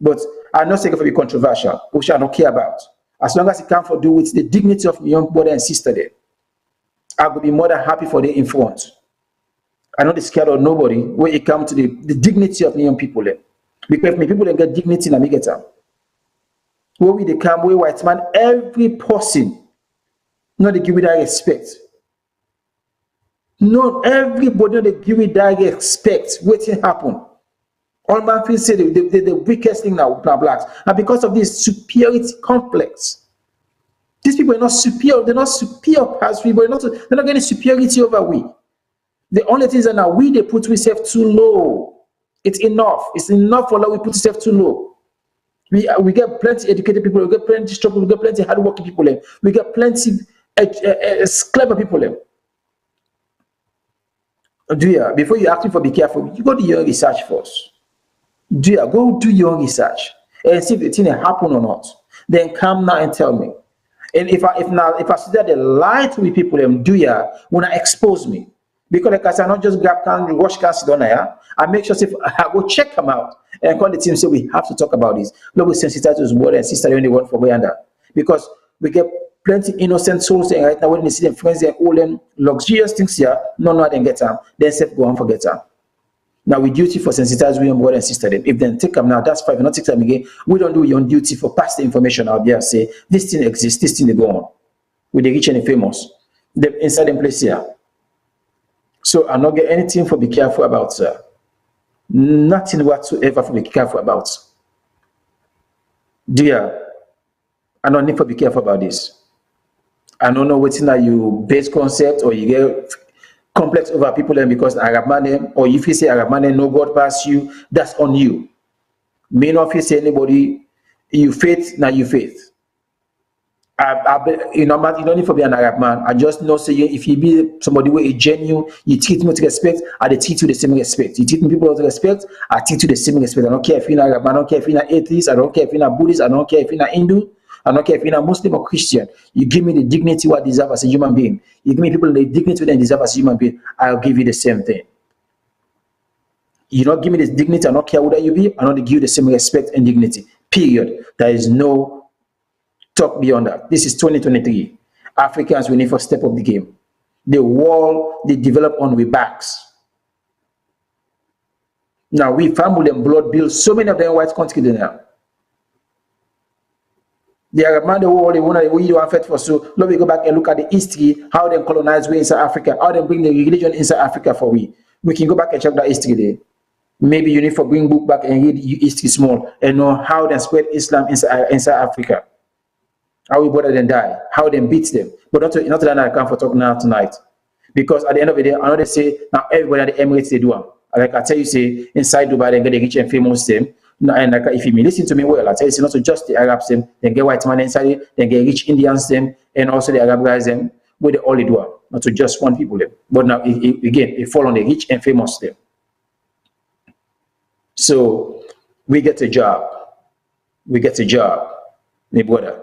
But I'm not saying for be controversial, which I don't care about. As long as it can for do with the dignity of my young brother and sister there, I will be more than happy for the in front. I'm not scared of nobody when it comes to the dignity of young people there. Because if my people don't get dignity, and I get them. Where we they come, where white man, every person, not they give me that respect. Not everybody they give it that respect. What will happen? All man feel say the weakest thing now blacks. And because of this superiority complex, these people are not superior. They're not superior past people. They're not getting superiority over we. The only thing is that now they put ourselves too low. It's enough. It's enough for that we put ourselves too low. We get plenty educated people. We get plenty struggle. We get plenty hardworking people. We get plenty clever people. Before you ask me for be careful, you go do your research first. Go do your research and see if the thing happen or not. Then come now and tell me. And if I see that they lie to the people, when I expose me. Because like I said, I not just grab can wash can sit down there. I make sure I go check them out and call the team say we have to talk about this. Look, we sensitize to his brother and sister when they want for Uganda. Because we get plenty innocent souls saying right now when they see them friends and all them luxurious things here, no, they get them. Then self go and forget them. Now we duty for sensitize we brother and sister them. If they take them now, that's fine. If not take them again, we don't do your own duty for pass the information out there. Say this thing exists, this thing they go on. With the rich and the famous. Them inside them place here. So I not get anything for be careful about, sir. Nothing whatsoever for be careful about. Dear, I don't need to be careful about this. I don't know what's in that you base concept or you get complex over people and because Arab man or if you say Arab man no God pass you, that's on you. May not say anybody you faith, now you faith. You know, you don't need to be an Arab man. I just know say if you be somebody where a genuine, you treat me with respect, I treat you the same respect. You treat me people with respect, I treat you the same respect. I don't care if you're an Arab, I don't care if you're an atheist, I don't care if you're a Buddhist, I don't care if you're an Hindu, I don't care if you're a Muslim or Christian. You give me the dignity what I deserve as a human being. You give me people the dignity they deserve as a human being, I'll give you the same thing. You don't give me this dignity, I don't care who you be, I don't give you the same respect and dignity. Period. There is no talk beyond that. This is 2023. Africans, we need to step up the game. The wall they develop on we backs. Now we family and blood bills, so many of them white countries now. They are man the world, they want to we do for so let me go back and look at the history, how they colonize we inside Africa, how they bring the religion inside Africa for we. We can go back and check that history there. Maybe you need to bring book back and read history small and know how they spread Islam inside Africa. How we bother them die, how they beat them. But not that I come for talk now tonight. Because at the end of the day, I know they say now everybody at the Emirates they do them. Like I tell you, say inside Dubai they get the rich and famous them. And like if you listen to me well, I tell you, it's not just the Arabs them, then get white man inside it, then get rich Indians them, and also the Arab guys them, where they all do them, not to just one people them. But now again, it fall on the rich and famous them. So we get a job. We get a job, my brother.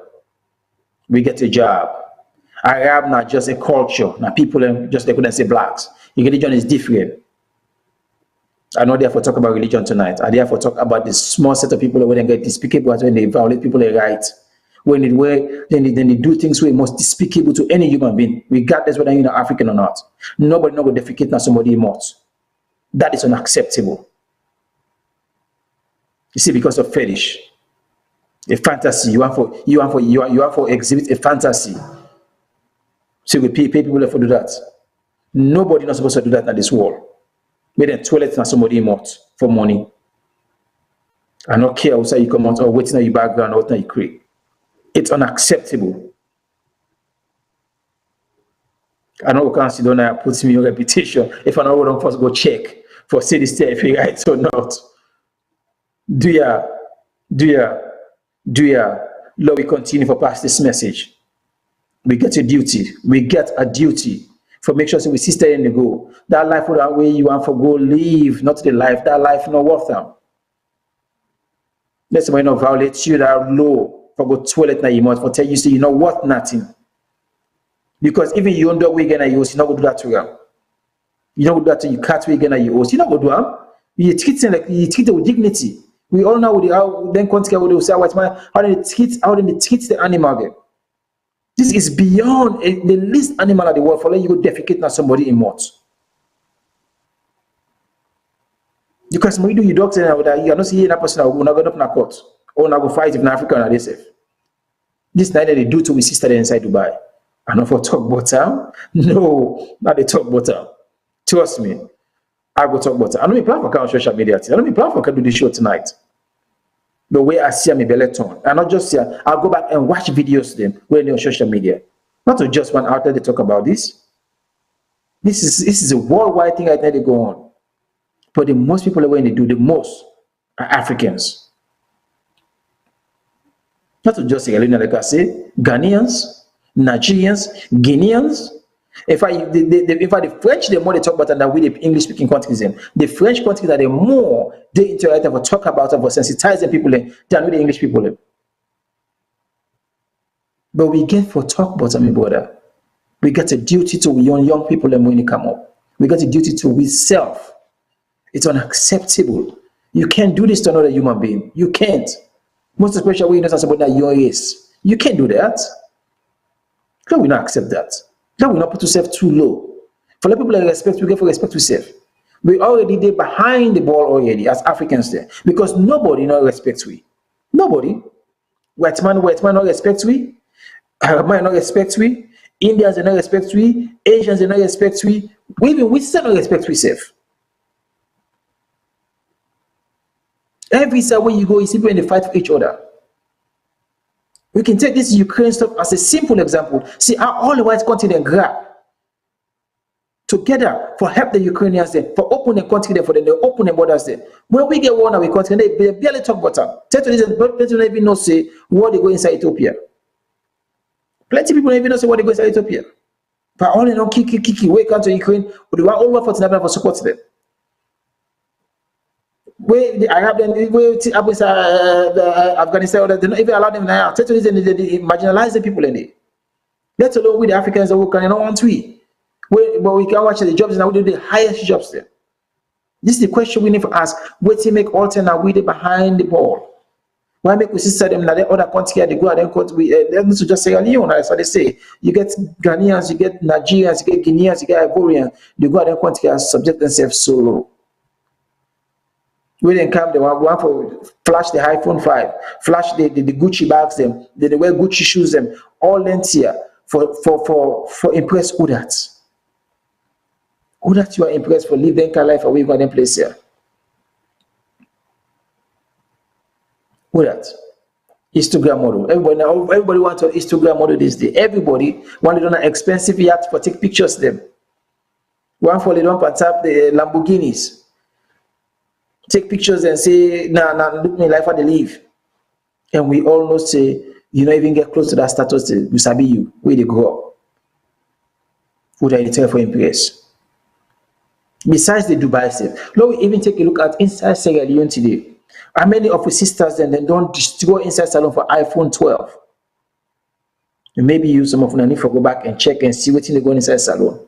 We get a job. Arab not just a culture. Now people just they couldn't say blacks. The religion is different. I'm not there for talk about religion tonight. I'm there for talk about this small set of people when they get despicable, when they violate people's rights. When they do things where most despicable to any human being, regardless whether you're African or not. Nobody not going to defecate now somebody mouth. That is unacceptable. You see, because of fetish. A fantasy, you want for exhibit a fantasy. So we pay people for do that. Nobody not supposed to do that in this world. Made a toilet and somebody mouth for money. I don't care how you come out or waiting on your background or what you create. It's unacceptable. I know we can't see don't put me on reputation. If I know we don't first go check for say this if you right or not. Do ya, Lord, we continue for past this message. We get a duty. We get a duty for make sure so we see stay in the goal. That life for that way you want for go live, not the life. That life no worth them. Let's say not violate you that low for go toilet na you must for tell you say you know what nothing. Because even you don't do we gonna use, you not go do that to them. You don't do that to you cat we gonna use. You not go do them. You treat them like you treat them with dignity. We all know how then continue with say white man how they treat the animal again. This is beyond the least animal of the world for let you go defecate now somebody in mouth. Because when you do your doctor now you are not seeing that person who not go up in a court or not go fight if in Africa or they safe. This night they do to we sister inside Dubai. I not for talk bottom. No, not the talk bottom. Trust me. I go talk about it. I don't plan for social media. I don't plan for do the show tonight. The way I see my belly tone. And not just here. I'll go back and watch videos then when they're on social media. Not to just one out there to talk about this. This is a worldwide thing right now they go on. But the most people when they do the most are Africans. Not to just say like I say, Ghanaians, Nigerians, Guineans. If the French, the more they talk about than with the English-speaking countries in. The French countries are the more they interact and talk about and sensitize the people in than with the English people in. But we get for talk about my brother. We get a duty to young people when they come up. We got a duty to we self. It's unacceptable. You can't do this to another human being. You can't. Most especially when you know something about your race. You can't do that. How will not accept that? That will not put yourself too low. For the people that respect, we get for respect yourself. We already there behind the ball already as Africans there. Because nobody not respects we. Nobody. White man not respect we. Arab man not respect we. Indians they not respect we. Asians they not respect we. We still not respect we self. Every side where you go, you see people in the fight for each other. We can take this Ukraine stuff as a simple example. See how all the white continent grab together for help the Ukrainians there, for open the country there, for them, they open the borders there. When we get one of the country, they barely talk about them. Tell to this, but they don't even know say what they go inside Ethiopia. Plenty of people don't even know say what they go inside Ethiopia. But all they know, kiki, wake up to Ukraine, but they want all over for support them. Where the Arab then Afghanistan, they don't even allow them now. Tell to this, they marginalize the people in there. Let alone with the Africans that we can want to. But we can watch the jobs now. We do the highest jobs there. This is the question we need to ask. Wait till make alternate we behind the ball. Why make we see them now? The other country they go and then country. They need to just say Leone. That's what they say. You get Ghanaians, you get Nigerians, you get Guineans, you get Ivorians. They go and then country and subject themselves so low. We then come, they want for flash the iPhone 5, flash the Gucci bags them, they wear Gucci shoes them, all length here for impress who that. Who that you are impressed for live their life away from them place here. Who that? Instagram model. Everybody wants an Instagram model this day. Everybody want to do an expensive yacht for take pictures of them. One for they don't tap the Lamborghinis. Take pictures and say, nah, look me life how they live. And we all know say, you don't even get close to that status, we sabi you, where they grow up. Who they tell for impress. Besides the Dubai stuff, let we even take a look at inside Sierra Leone today. How many of the sisters then don't destroy inside Salone for iPhone 12? And maybe you some of them need to go back and check and see what's going inside Salone.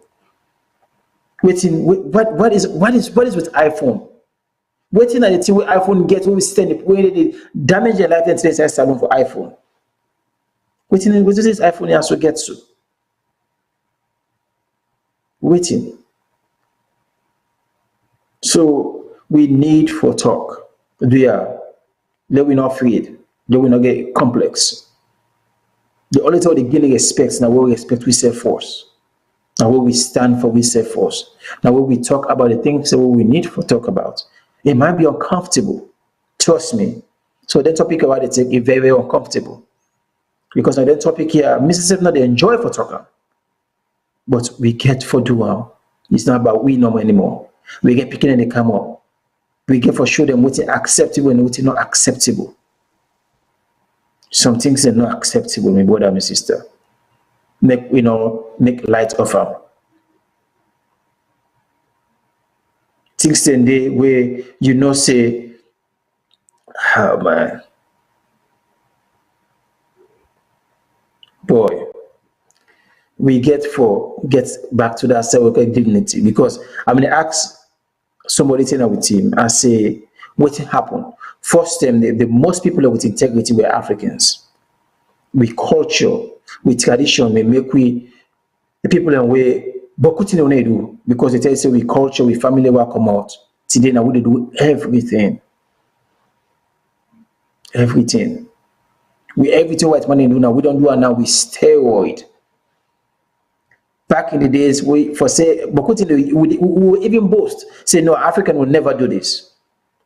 What is with iPhone? Waiting at the thing where iPhone gets when we stand where they damage their life and inside Salone for iPhone. Waiting with this iPhone also gets to. Waiting. So we need for talk. Let we not afraid. Let we not get complex. The only thing they gain respect now what we respect we self force. Now what we stand for we self force. Now what we talk about the things that we need for talk about. It might be uncomfortable. Trust me. So that topic about it is very, very uncomfortable. Because on that topic here, Mrs. not they enjoy for talking. But we get for do. It's not about we no more anymore. We get picking and they come up. We get for show them what's acceptable and what's not acceptable. Some things are not acceptable, my brother, my sister. Make light of them. Things in the where say, oh man, boy, we get back to that self dignity because I'm gonna ask somebody sitting with him and say, what happened? First time, the most people with integrity were Africans. With culture, with tradition, we make the people in way, but continue they do because they tell you we culture, we family will come out. Today now we do everything. Everything. Everything white money do now, we don't do it now with steroid. Back in the days, we even boast, say no, African will never do this.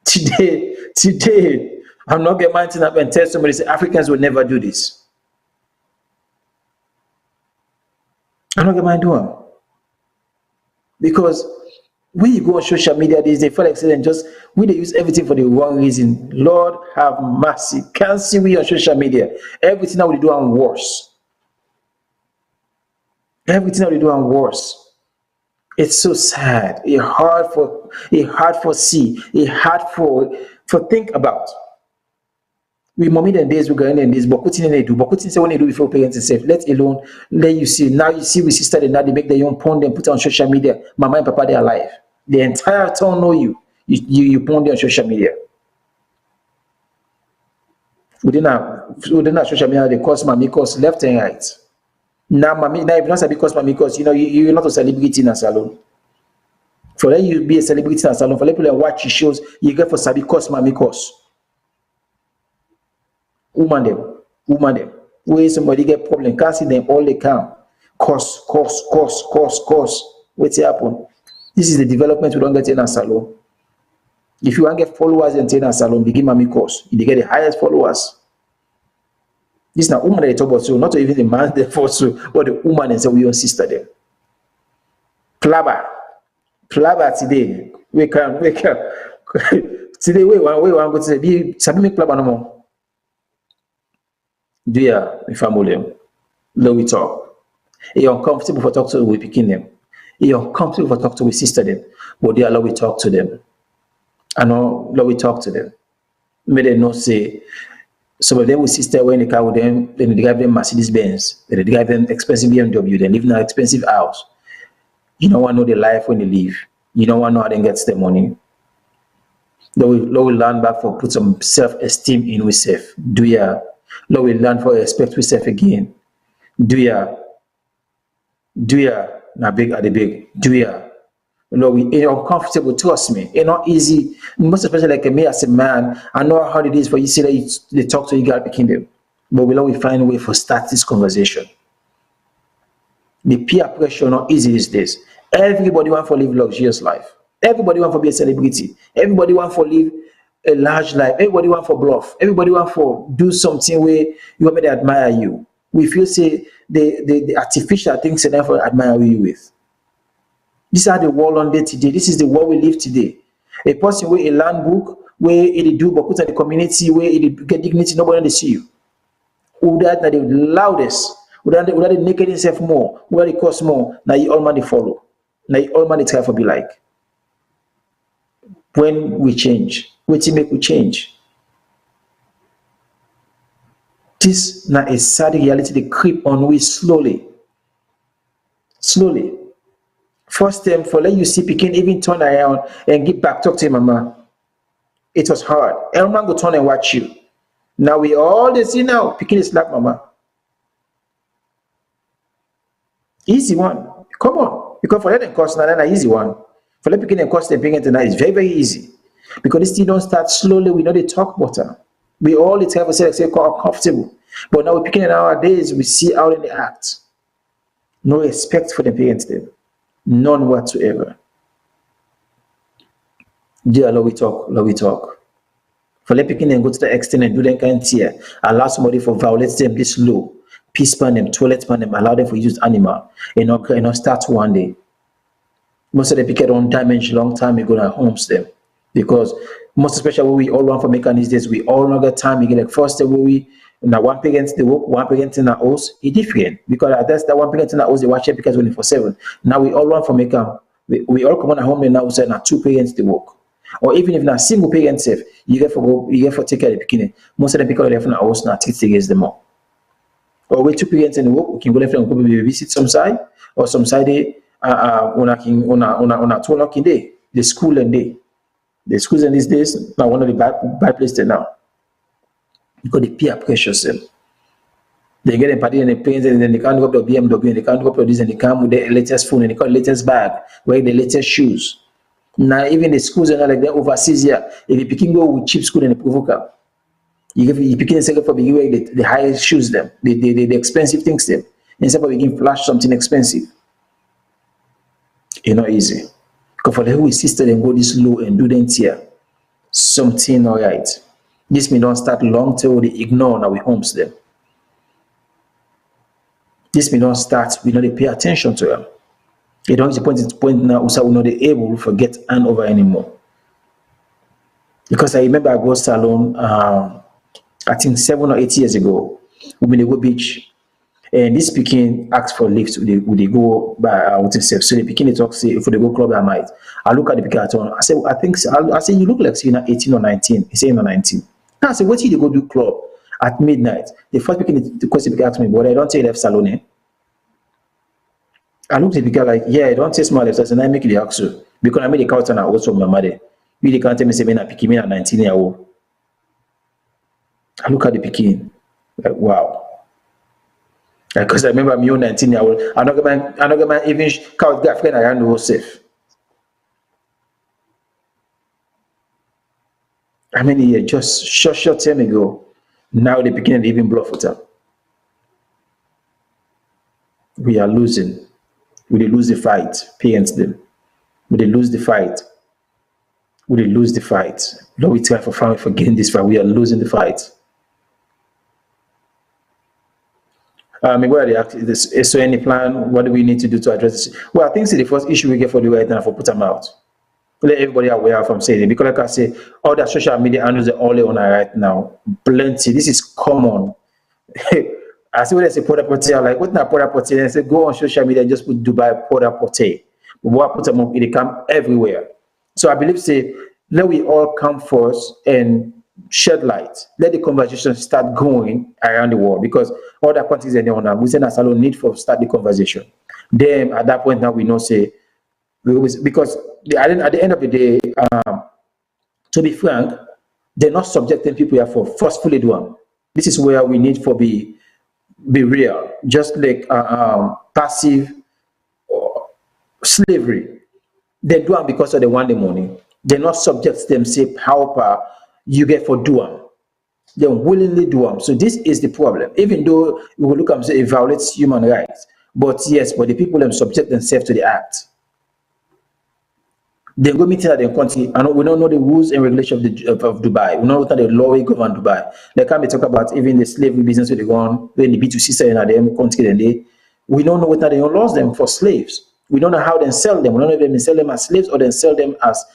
Today, I'm not getting mountain up and tell somebody say Africans will never do this. I'm not getting mind doing. Because when you go on social media these days, feel like saying just we they use everything for the wrong reason. Lord have mercy. Can't see we on social media. Everything that we do and worse. Everything that we do and worse. It's so sad. It's hard for see. It's hard for think about. We mommy them days we going in this, but what they do? But what say when they do before parents is safe? Let alone let you see. Now you see with sister now they make their own porn, them put on social media. Mama and papa they are alive. The entire town know you. You porn them on social media. Within our social media, they cause mommy cause left and right. Now mommy, now if not because mommy cause you're not a celebrity in a salon. For let you be a celebrity in a salon, for let people watch your shows, you get for sabi cost, mommy cost. Woman them. Where somebody get problem, can't see them all they can. Cost. What's happen? This is the development we don't get in a salon. If you want to get followers in a salon, begin mommy cost. You get the highest followers. This is not woman that they talk about, so not even the man they force so, but the woman and say we your sister them. Plaba today. Wake up. Today we want go to say be sabi make plaba no more. Do ya my family? Let we talk. You're uncomfortable for talk to we picking them. You're uncomfortable for talk to we sister them. But they allow we talk to them. I know let we talk to them. May they not say some of them with sister when they car with them, then they drive them Mercedes Benz, then they drive them expensive BMW, they live in an expensive house. You don't want to know the life when they live. You don't want to know how they get the money. Lord will learn back for put some self-esteem in yourself. Do ya? Lord will learn for respect yourself again. Do ya? Now big at the big. Do ya? Lord, it's uncomfortable. Trust me. It's not easy. Most especially like me as a man, I know how hard it is for you to say that they talk to you, God picking them. But we'll always find a way for start this conversation. The peer pressure not easy these days. Everybody want to live luxurious life. Everybody want to be a celebrity. Everybody want to live a large life. Everybody want to bluff. Everybody want to do something where you want me to admire you. We feel say the artificial things they never admire you with. This is the world on day today. This is the world we live today. A person with a land book where it do but put in the community where it get dignity, nobody they see you. Who that the loudest, who that the naked himself more, who that it cost more, now you all man they follow. Now you all man they try for be like. When we change, what make we change? This now a sad reality they creep on we slowly. First time for let you see Pekin even turn around and get back, talk to your mama. It was hard. Everyone go turn and watch you. Now we all they see now, Pekin is like mama. Easy one. Come on. Because for them cost now, an easy one. For let Pekin and cost them paying tonight is very, very easy. Because this thing don't start slowly, we know they talk better. We all the time say comfortable. But now we picking it nowadays, we see how they act. No respect for the parents them. None whatsoever. Dear Lord, we talk. For let picking and go to the extent and do them kind of tear, allow somebody for violate them this low, peace pan them, toilet pan them, allow them for use animal, and not start one day. Most of the picket on damage long time ago and homes them. Because most especially when we all want for making these days, we all know that time again like first day we now one parent the work, one parent in the house, it's different. Because that's that one parent in the house they watch it because 24/7. Now we all want for making we all come on at home and now say now two parents they work. Or even if not single parent safe, you get for take care of the beginning. Most of the people left in the house now treat against them all. Or we two parents in the work, we can go left and go visit some side, or some side day on a 2 o'clock in day, the school and day. The schools in these days now one of the bad places now. Because the peer pressure them. They get a party and they pay and then they can't go up to BMW and they can't go up to this and they come with the latest phone and they got the latest bag, wear the latest shoes. Now even the schools are not like that overseas here. If you picking go with cheap school and they provoke up, you picking a second for the highest shoes them, the expensive things them. Instead of begin flash something expensive. It's not easy. Because for the whole sister then go this low and do them tear something all right. This may don't start long till they ignore now we homes them. This may not start, we know they pay attention to them. They don't reach the point now so we're not able to forget hand over anymore. Because I remember I go Salone I think 7 or 8 years ago, we been go beach. And this Pekin asked for lift. Would they go by with himself? So the Pekin they talk say if they go club I might. I look at the Pekin I say I say you look like you're not 18 or 19. He say you're not 19. Now I say what did you go do club at midnight? The first Pekin the question Pekin asked me, but I don't say left Salone. I looked at the Pekin like, yeah, I don't say small left. I said I make the ask you because I made the count and I also my mother. You can't tell me say me na Pekin me na 19-year-old. I look at the Pekin like wow. Because I remember I'm 19-year-old. I'm not gonna even count that friend around the whole safe. How many years? Just short time ago. Now they begin to even bluff with them. We are losing. We did lose the fight. Parents them. We did lose the fight. We did lose the fight. Lord, we try for family for getting this fight. We are losing the fight. Where is so any plan? What do we need to do to address this? Well, I think the first issue we get for the right now for put them out. Let everybody aware from saying it. Because like I say, all the social media handles are all on right now. Plenty. This is common. I see when they say Porta Potty, I'm like, what's not Porta Potty? And I say, go on social media and just put Dubai Porta Potty. But what put them up, it come everywhere. So I believe, say, let we all come first and shed light. Let the conversation start going around the world because all the countries and now we say that Salone need for start the conversation. Then at that point now we know say because at the end of the day, to be frank, they're not subjecting people here for forcefully doing. This is where we need for be real, just like passive slavery. They do them because of they want the money. They're not subject them say how you get for do them. They willingly do them. So this is the problem. Even though we will look and say it violates human rights, but yes, but the people them subject themselves to the act. They go meeting at the country, and we don't know the rules and regulations of Dubai. We don't know what the law will govern Dubai. They can't be talk about even the slavery business with the gun, when the B2C side in them country and they. We don't know what they laws them for slaves. We don't know how they sell them. We don't know if they sell them as slaves or then sell them as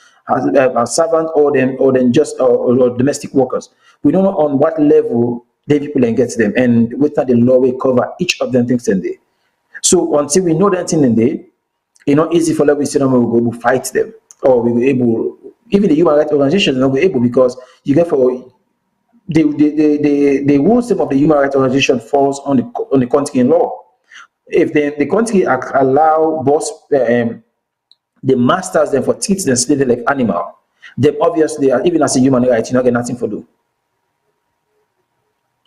servants or then just or domestic workers. We don't know on what level the people then get them and whether the law will cover each of them things in there. So until we know that thing in there, it's not easy for us to say we will fight them. Or we were able, even the human rights organizations are not able because you get for the rules of the human rights organization falls on the country in law. If the country allow boss the masters them for treat them slavery like animal, then obviously even as a human right, you not get nothing for do.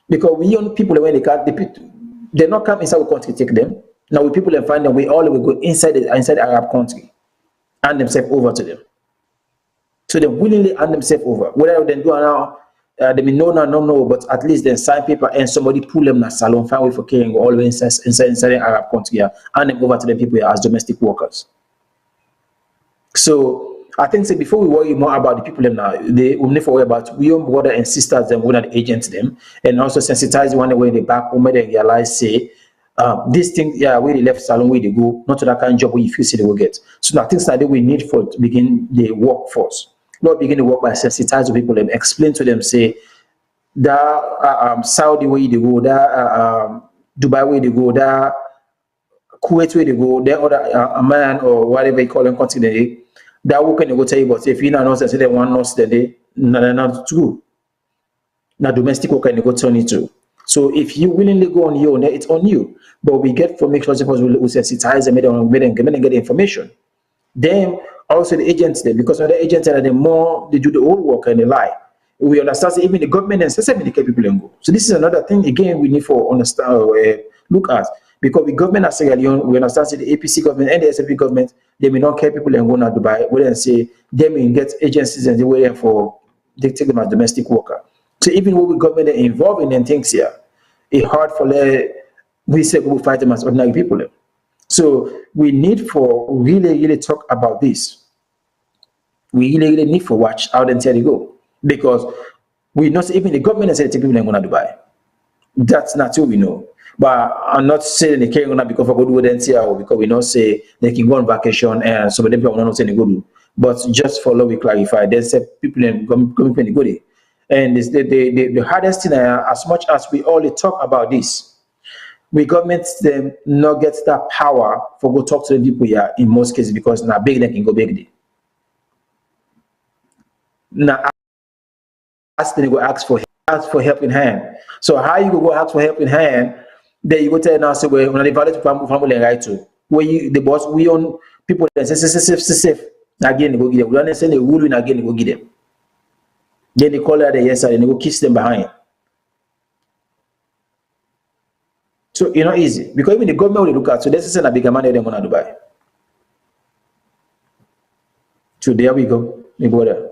Because we young people when they can't they not come inside the country take them. Now we people and find them we all will go inside the Arab country. Hand themselves over to them. So they willingly hand themselves over. Whether they do now, they may know, but at least they sign paper and somebody pull them in a Salone, find way for carrying all the way inside the Arab country here, hand them over to the people here as domestic workers. So I think say before we worry more about the people them now, we need to worry about we own brother and sisters them, we are the agents them, and also sensitize the one way they back home they realize say these things, yeah, where they left Salone, where they go, not to that kind of job where you feel say they will get. So now things like that we need for to begin the workforce. Not begin the work by sensitize the people and explain to them, say that Saudi where they go, that Dubai where they go, that Kuwait where they go, that other a man or whatever you call them continent, that work can go tell you, but if you not know say they want nurse, then they not true. Now domestic work can go turn it to. So if you willingly go on your own, it's on you. But we get for make sure we sensitize them, make them get the information. Then also the agents there, because of the agents are the more they do the whole work and they lie. We understand that even the government and system make people go. So this is another thing again we need for understand look at. Because the government as Sierra Leone, we understand that the APC government and the SFP government, they may not care people and go to Dubai. We then say they may get agencies and they wait there for they take them as domestic worker. So even when the government are involved in them things here, it's hard for we say we fight them as ordinary people. So we need for really talk about this. We really need for watch out until they go. Because we know even the government has said people are going to Dubai. That's not what we know. But I'm not saying they can't go because of good NCR because we not say they can go on vacation and some of them people not saying they go do. But just for we clarify, they say people are coming from the good. And the hardest thing, as much as we all talk about this, we government them not get that power for go talk to the people here in most cases because now big they can go big. Now ask them go ask for helping hand. So how you go ask for helping hand? Then you go tell now say well when the valid family right to where you the boss we own people that say safe again they go give them. We don't say they rule in again they go give them. Then they call her the yes side and they go kiss them behind. So it's not easy because even the government will look at so this is a bigger money than going to Dubai. So there we go, my brother.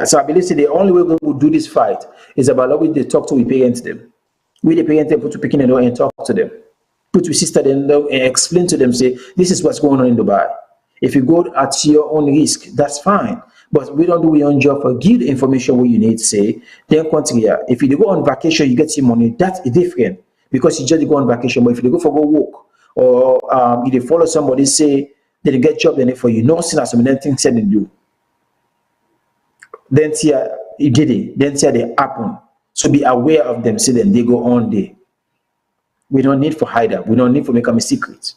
So I believe the only way we will do this fight is about how we talk to we parents them. We the parents them put to picking and talk to them. Put to sister them and explain to them, say, this is what's going on in Dubai. If you go at your own risk, that's fine. But we don't do your own job for give the information what you need to say. Then continue. If you go on vacation, you get your money, that's different. Because you just go on vacation. But if you go for go walk, or you follow somebody, say they get job, then for you, no sin as some things said they do. Then see you did it, then see they happen. So be aware of them, see then they go on there. We don't need for hide up, we don't need for make them a secret.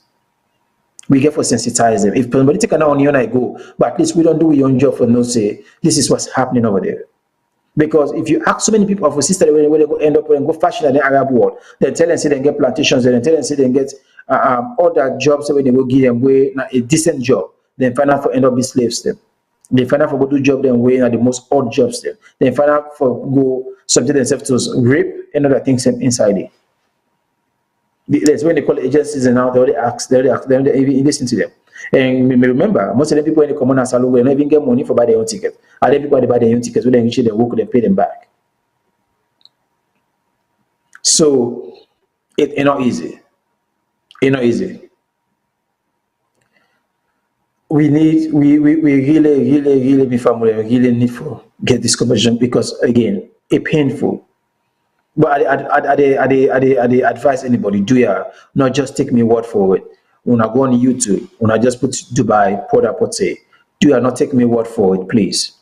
We get for sensitize them. If somebody take an eye on you and I go, but at least we don't do your own job for no say, this is what's happening over there. Because if you ask so many people of a sister where they go end up and go fashion in the Arab world, then tell them say they get plantations, then tell them say they get other jobs when they go give them way a decent job, then find out for end up be slaves them. They find out for go do job them way the most odd jobs them. Then find out for go subject themselves to rape and other things inside it. That's when they call agencies and now they already ask, they even listen to them. And remember, most of the people when they come on a Salone, they don't even get money for buy their own ticket. And then people they buy their own tickets, when they reach they work, they pay them back. So it's not easy. It's not easy. We really be family, really need to get this conversation because again, it's painful. But I advise anybody, do ya not just take me word for it. When I go on YouTube, when I just put Dubai, Porta Potty, do ya not take me word for it, please.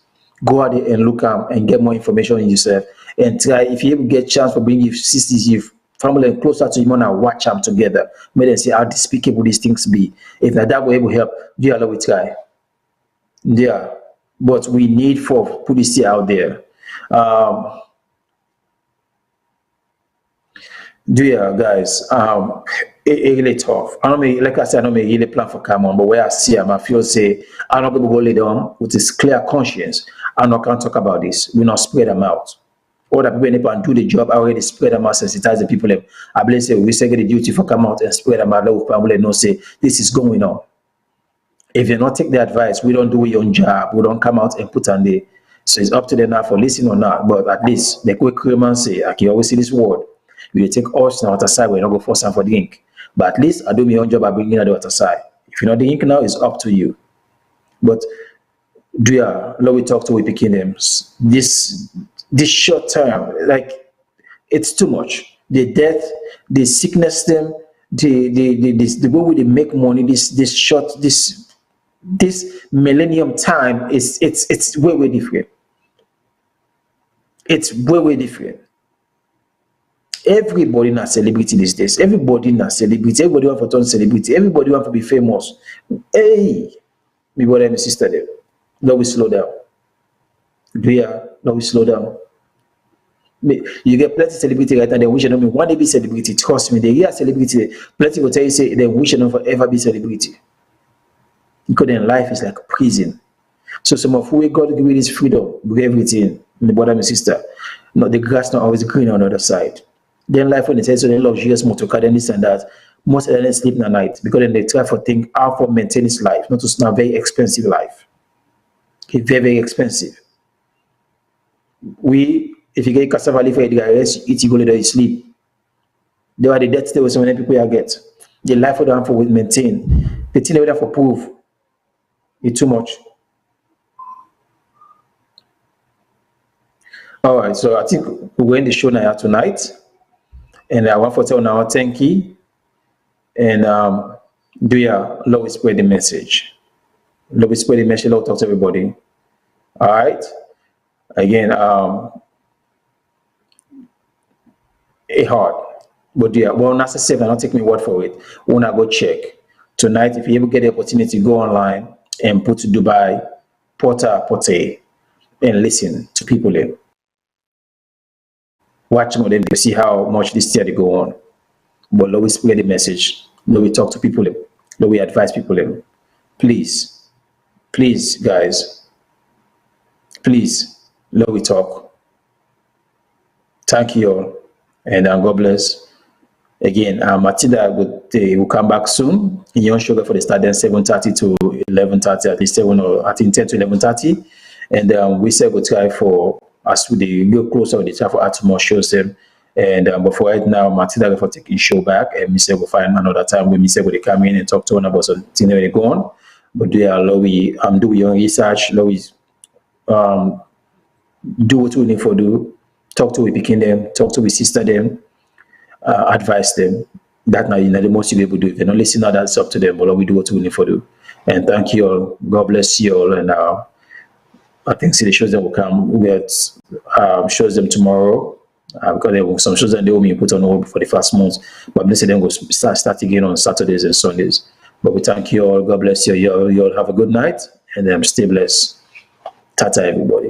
Go out there and look and get more information on yourself and try, if you ever get chance for bringing your sisters, your family closer to you and watch them together, make them see how despicable these things be. If that will able help, do ya we try. Yeah, but we need for policy out there. Do ya guys? It really tough. I don't mean, like I said, I don't mean really plan for come on, but where I see them, I feel say I'm not going to go lay down with this clear conscience. I'm not going to talk about this. We not spread them out. All the people and do the job, I already spread them out, sensitize the people. I believe say we say get the duty for come out and spread them out. Let people know say this is going on. If you not take the advice, we don't do your own job. We don't come out and put on the. So it's up to them now for listening or not. But at least the quick man say, I can always see this word. We take us on the other side, we're not going to force them for the ink. But at least I do my own job by bringing on the other side. If you know the ink now, it's up to you. But do you let we talk to we picking them? This short term, like it's too much. The death, the sickness, them, the way they make money, this millennium time it's way different. It's way different. Everybody not celebrity these days. Everybody not celebrity. Everybody want to turn celebrity. Everybody want to be famous. Hey, my brother and my sister there. Now we slow down. Now we slow down. You get plenty of celebrity right now. They wish they don't want to be celebrity. Trust me, they are celebrity. Plenty will tell you say they wish they don't forever be celebrity. Because then life is like prison. So some of who God give you this freedom, with everything, my brother and my sister. No, the grass not always green on the other side. Then life when they say so they luxurious motor car, then this and that, most of them sleep at night because then they try to think how to maintain this life, not to snap very expensive life. It's very expensive. If you get cassava leaf for the guys, eat you go to sleep. They are the deaths there with so many people you get. The life for them for maintain. The thing they have for prove. It's too much. All right, so I think we're in the show now tonight. And I want to tell now, thank you. And do ya love spread the message. Love spread the message, love talk to everybody. All right. Again, it's hard. But yeah, well, not to say that, not take me word for it. When I go check tonight, if you ever get the opportunity, go online and put Dubai Porta Potty and listen to people there. Watch more them to see how much this study go on. But let we spread the message. Let we talk to people. Let we advise people. Please, guys. Please, let we talk. Thank you all, and God bless. Again, Matilda will come back soon. In your sugar for the start then 7:30 to 11:30, at least 7 or I think 10 to 11:30. And we say go try for, as we go closer, we try for add more shows them. And but for right now, Martina for taking show back, and we say we'll find another time when we say they come in and talk to one about something when they go on. But do we do your research, we do what we need for do, talk to we picking them, talk to we sister them, advise them. That now the most you be able to do. If they don't listen, now that's up to them. But we do what we need for do. And thank you all. God bless you all. And I think see the shows that will come. We get shows them tomorrow. Because there were some shows that they will be put on hold for the first month. But let's say then we'll start again on Saturdays and Sundays. But we thank you all. God bless you. You all have a good night and stay blessed. Tata everybody.